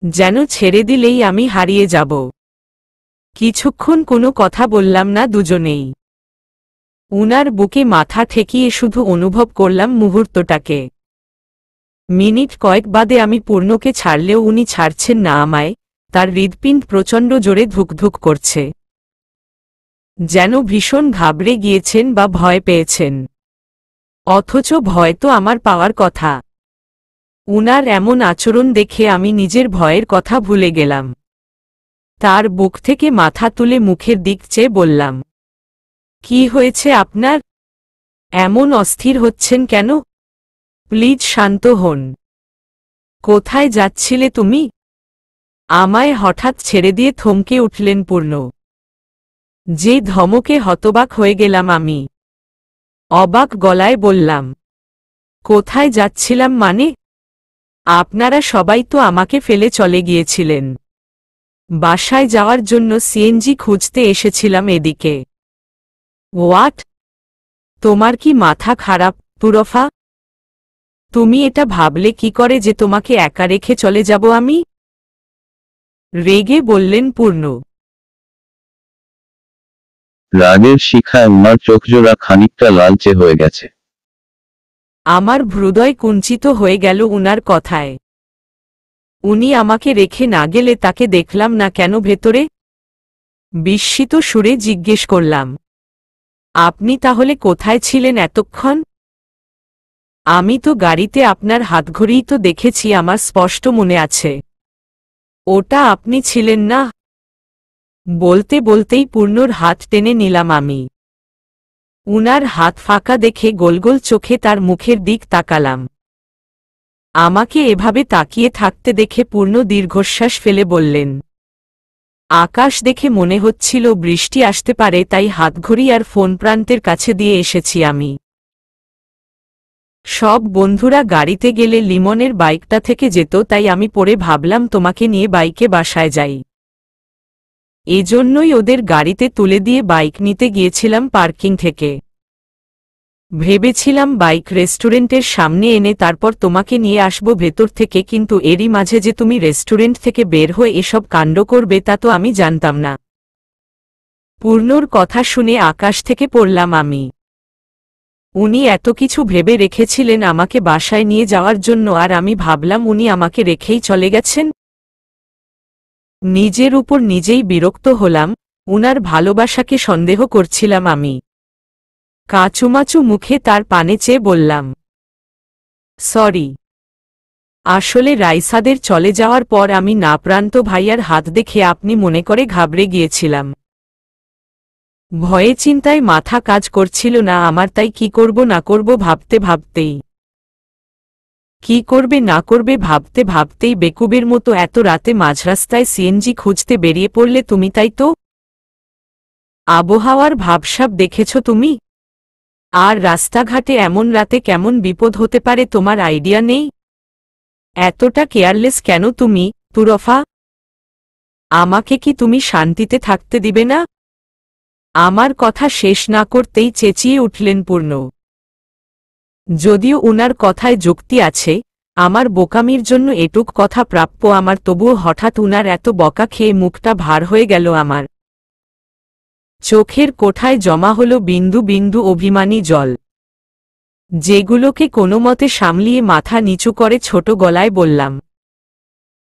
Speaker 1: যেন ছেড়ে দিলেই আমি হারিয়ে যাব। কিছুক্ষণ কোনো কথা বললাম না দুজনেই। উনার বুকে মাথা ঠেকিয়ে শুধু অনুভব করলাম মুহূর্তটাকে। মিনিট কয়েক বাদে আমি পূর্ণকে ছাড়লেও উনি ছাড়ছেন না আমায়, তার হৃৎপিণ্ড প্রচণ্ড জোরে ধুকধুক করছে। যেন ভীষণ ঘাবড়ে গিয়েছেন বা ভয় পেয়েছেন। অথচ ভয় তো আমার পাওয়ার কথা। উনার এমন আচরণ দেখে আমি নিজের ভয়ের কথা ভুলে গেলাম। তার বুক থেকে মাথা তুলে মুখের দিক চেয়ে বললাম, কি হয়েছে আপনার? এমন অস্থির হচ্ছেন কেন? প্লিজ শান্ত হন। কোথায় যাচ্ছিলে তুমি? আমায় হঠাৎ ছেড়ে দিয়ে থমকে উঠলেন পূর্ণ। যে ধমকে হতবাক হয়ে গেলাম আমি। অবাক গলায় বললাম, কোথায় যাচ্ছিলাম মানে? আপনারা সবাই তো আমাকে ফেলে চলে গিয়েছিলেন। বাসায় যাওয়ার জন্য সিএনজি খুঁজতে এসেছিলাম এদিকে। হোয়াট? তোমার কি মাথা খারাপ, তুরফা? তুমি এটা ভাবলে কি করে যে তোমাকে একা রেখে চলে যাব আমি? রেগে বললেন পূর্ণ।
Speaker 2: রাগের শিখায় উনার চোখজোড়া খানিকটা লালচে হয়ে গেছে।
Speaker 1: আমার হৃদয় কুঞ্চিত হয়ে গেল উনার কথায়। উনি আমাকে রেখে না গেলে তাকে দেখলাম না কেন ভেতরে? বিস্মিত সুরে জিজ্ঞেস করলাম, আপনি তাহলে কোথায় ছিলেন এতক্ষণ? আমি তো গাড়িতে আপনার হাতঘড়িই তো দেখেছি, আমার স্পষ্ট মনে আছে। ওটা আপনি ছিলেন না। বলতে বলতেই পূর্ণর হাত টেনে নিলাম আমি। উনার হাত ফাঁকা দেখে গোল গোল চোখে তার মুখের দিক তাকালাম। আমাকে এভাবে তাকিয়ে থাকতে দেখে পূর্ণ দীর্ঘশ্বাস ফেলে বললেন, আকাশ দেখে মনে হচ্ছিল বৃষ্টি আসতে পারে, তাই হাতঘড়ি আর ফোন প্রান্তের কাছে দিয়ে এসেছি আমি। সব বন্ধুরা গাড়িতে গেলে লিমনের বাইকটা থেকে যেত, তাই আমি পরে ভাবলাম তোমাকে নিয়ে বাইকে বাসায় যাই। এজন্যই ওদের গাড়িতে তুলে দিয়ে বাইক নিতে গিয়েছিলাম পার্কিং থেকে। ভেবেছিলাম বাইক রেস্টুরেন্টের সামনে এনে তারপর তোমাকে নিয়ে আসব ভেতর থেকে, কিন্তু এরই মাঝে যে তুমি রেস্টুরেন্ট থেকে বের হয়ে এসব কাণ্ড করবে তা তো আমি জানতাম না। পূর্ণর কথা শুনে আকাশ থেকে পড়লাম আমি। উনি এত কিছু ভেবে রেখেছিলেন আমাকে বাসায় নিয়ে যাওয়ার জন্য, আর আমি ভাবলাম উনি আমাকে রেখেই চলে গেছেন। নিজের উপর নিজেই বিরক্ত হলাম। উনার ভালোবাসাকে সন্দেহ করছিলাম আমি। কাঁচুমাচু মুখে তার পানে চেয়ে বললাম, সরি। আসলে রাইসাদের চলে যাওয়ার পর আমি নাপ্রান্ত ভাইয়ার হাত দেখে আপনি মনে করে ঘাবড়ে গিয়েছিলাম। ভয়ে চিন্তায় মাথা কাজ করছিল না আমার, তাই কি করব না করব ভাবতে ভাবতেই কি করবে না করবে ভাবতে ভাবতেই বেকুবের মতো এত রাতে মাঝরাস্তায় সিএনজি খুঁজতে বেরিয়ে পড়লে তুমি, তাই তো? আবহাওয়ার ভাবসাব দেখেছ তুমি? আর রাস্তাঘাটে এমন রাতে কেমন বিপদ হতে পারে তোমার আইডিয়া নেই? এতটা কেয়ারলেস কেন তুমি, তুরফা? আমাকে কি তুমি শান্তিতে থাকতে দিবে না? আমার কথা শেষ না করতেই চেঁচিয়ে উঠলেন পূর্ণ। যদিও উনার কথায় যুক্তি আছে, আমার বোকামির জন্য এটুক কথা প্রাপ্য আমার, তবুও হঠাৎ উনার এত বকা খেয়ে মুখটা ভার হয়ে গেল আমার। চোখের কোঠায় জমা হলো বিন্দু বিন্দু অভিমানী জল, যেগুলোকে কোনোমতে সামলিয়ে মাথা নিচু করে ছোট গলায় বললাম,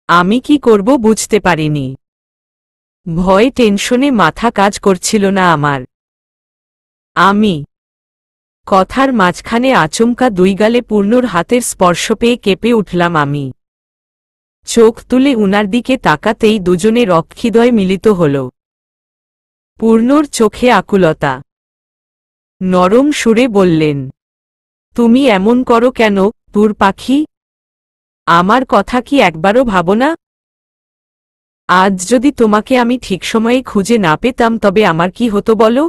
Speaker 1: আমি কি করব বুঝতে পারিনি। ভয়ে টেনশনে মাথা কাজ করছিল না আমার। আমি কথার মাঝখানে আচমকা দুই গালে পূর্ণর হাতের স্পর্শ পেয়ে কেঁপে উঠলাম আমি। চোখ তুলে উনার দিকে তাকাতেই দুজনের অক্ষিদয় মিলিত হল। পূর্ণর চোখে আকুলতা। নরম সুরে বললেন, তুমি এমন করো কেন, তুর পাখি? আমার কথা কি একবারও ভাবো না? আজ যদি তোমাকে আমি ঠিক সময়ে খুঁজে না পেতাম তবে আমার কি হতো বলো?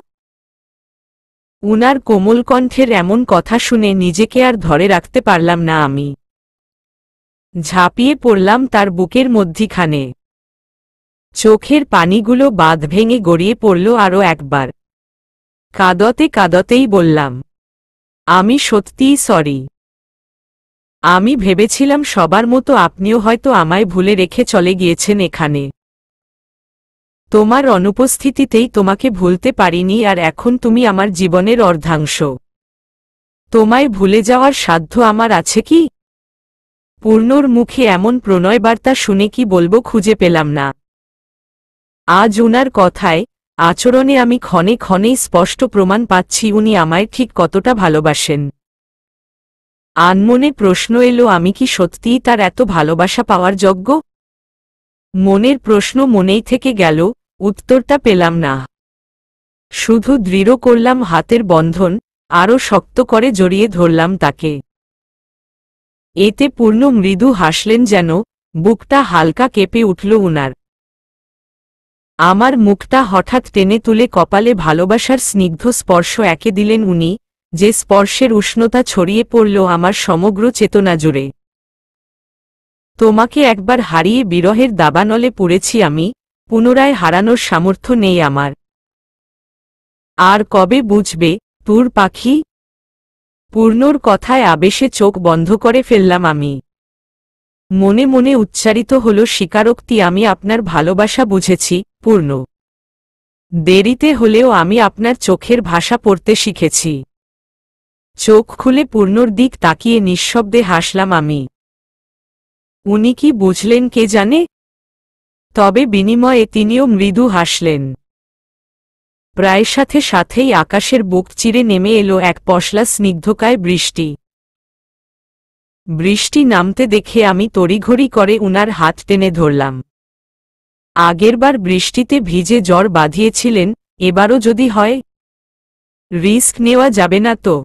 Speaker 1: উনার কোমল কণ্ঠের এমন কথা শুনে নিজেকে আর ধরে রাখতে পারলাম না আমি। ঝাঁপিয়ে পড়লাম তার বুকের মধ্যিখানে। চোখের পানিগুলো বাঁধ ভেঙে গড়িয়ে পড়ল আরও একবার। কাঁদতে কাঁদতেই বললাম, আমি সত্যিই সরি। আমি ভেবেছিলাম সবার মতো আপনিও হয়তো আমায় ভুলে রেখে চলে গিয়েছেন এখানে। তোমার অনুপস্থিতিতেই তোমাকে ভুলতে পারিনি, আর এখন তুমি আমার জীবনের অর্ধাংশ। তোমায় ভুলে যাওয়ার সাধ্য আমার আছে কি? পূর্ণর মুখে এমন প্রণয় বার্তা শুনে কি বলবো খুঁজে পেলাম না। আজ উনার কথায়, আচরণে আমি ক্ষণে ক্ষণেই স্পষ্ট প্রমাণ পাচ্ছি উনি আমায় ঠিক কতটা ভালোবাসেন। আনমনে প্রশ্ন এলো, আমি কি সত্যিই তার এত ভালোবাসা পাওয়ার যোগ্য? মনের প্রশ্ন মনেই থেকে গেল, উত্তরটা পেলাম না। শুধু দৃঢ় করলাম হাতের বন্ধন, আরও শক্ত করে জড়িয়ে ধরলাম তাকে। এতে পূর্ণ মৃদু হাসলেন যেন, বুকটা হালকা কেঁপে উঠল উনার। আমার মুখটা হঠাৎ টেনে তুলে কপালে ভালোবাসার স্নিগ্ধ স্পর্শ এঁকে দিলেন উনি, যে স্পর্শের উষ্ণতা ছড়িয়ে পড়ল আমার সমগ্র চেতনা জুড়ে। তোমাকে একবার হারিয়ে বিরহের দাবানলে পড়েছি আমি, পুনরায় হারানোর সামর্থ্য নেই আমার। আর কবে বুঝবে, তুর পাখি? পূর্ণর কথায় আবেশে চোখ বন্ধ করে ফেললাম আমি। মনে মনে উচ্চারিত হল স্বীকারোক্তি, আমি আপনার ভালোবাসা বুঝেছি, পূর্ণ। দেরিতে হলেও আমি আপনার চোখের ভাষা পড়তে শিখেছি। চোখ খুলে পূর্ণর দিক তাকিয়ে নিঃশব্দে হাসলাম আমি। উনি কি বুঝলেন কে জানে? তবে বিনিময়ে তিনিও মৃদু হাসলেন। প্রায় সাথে সাথেই আকাশের বুক চিরে নেমে এলো এক পশলা স্নিগ্ধকায় বৃষ্টি। বৃষ্টি নামতে দেখে আমি তড়িঘড়ি করে উনার হাত টেনে ধরলাম। আগেরবার বৃষ্টিতে ভিজে জ্বর বাঁধিয়েছিলেন, এবারও যদি হয়? রিস্ক নেওয়া যাবে না তো?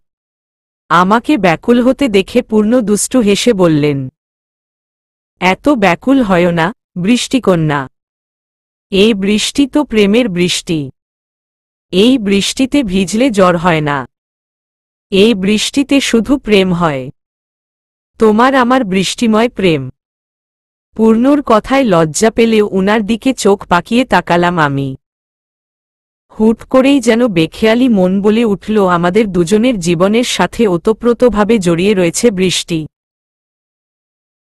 Speaker 1: আমাকে ব্যাকুল হতে দেখে পূর্ণ দুষ্টু হেসে বললেন, এত ব্যাকুল হয় না, বৃষ্টিকন্যা। এই বৃষ্টি তো প্রেমের বৃষ্টি। এই বৃষ্টিতে ভিজলে জ্বর হয় না। এই বৃষ্টিতে শুধু প্রেম হয়। তোমার আমার বৃষ্টিময় প্রেম। পূর্ণর কথায় লজ্জা পেলেও উনার দিকে চোখ পাকিয়ে তাকালাম আমি। হুট করেই যেন বেখেয়ালি মন বলে উঠল, আমাদের দুজনের জীবনের সাথে ওতপ্রোতভাবে জড়িয়ে রয়েছে বৃষ্টি।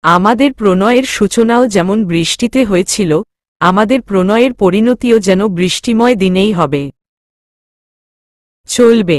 Speaker 1: আমাদের প্রণয়ের সূচনাও যেমন বৃষ্টিতে হয়েছিল, আমাদের প্রণয়ের পরিণতিও যেন বৃষ্টিময় দিনেই হবে। চলবে।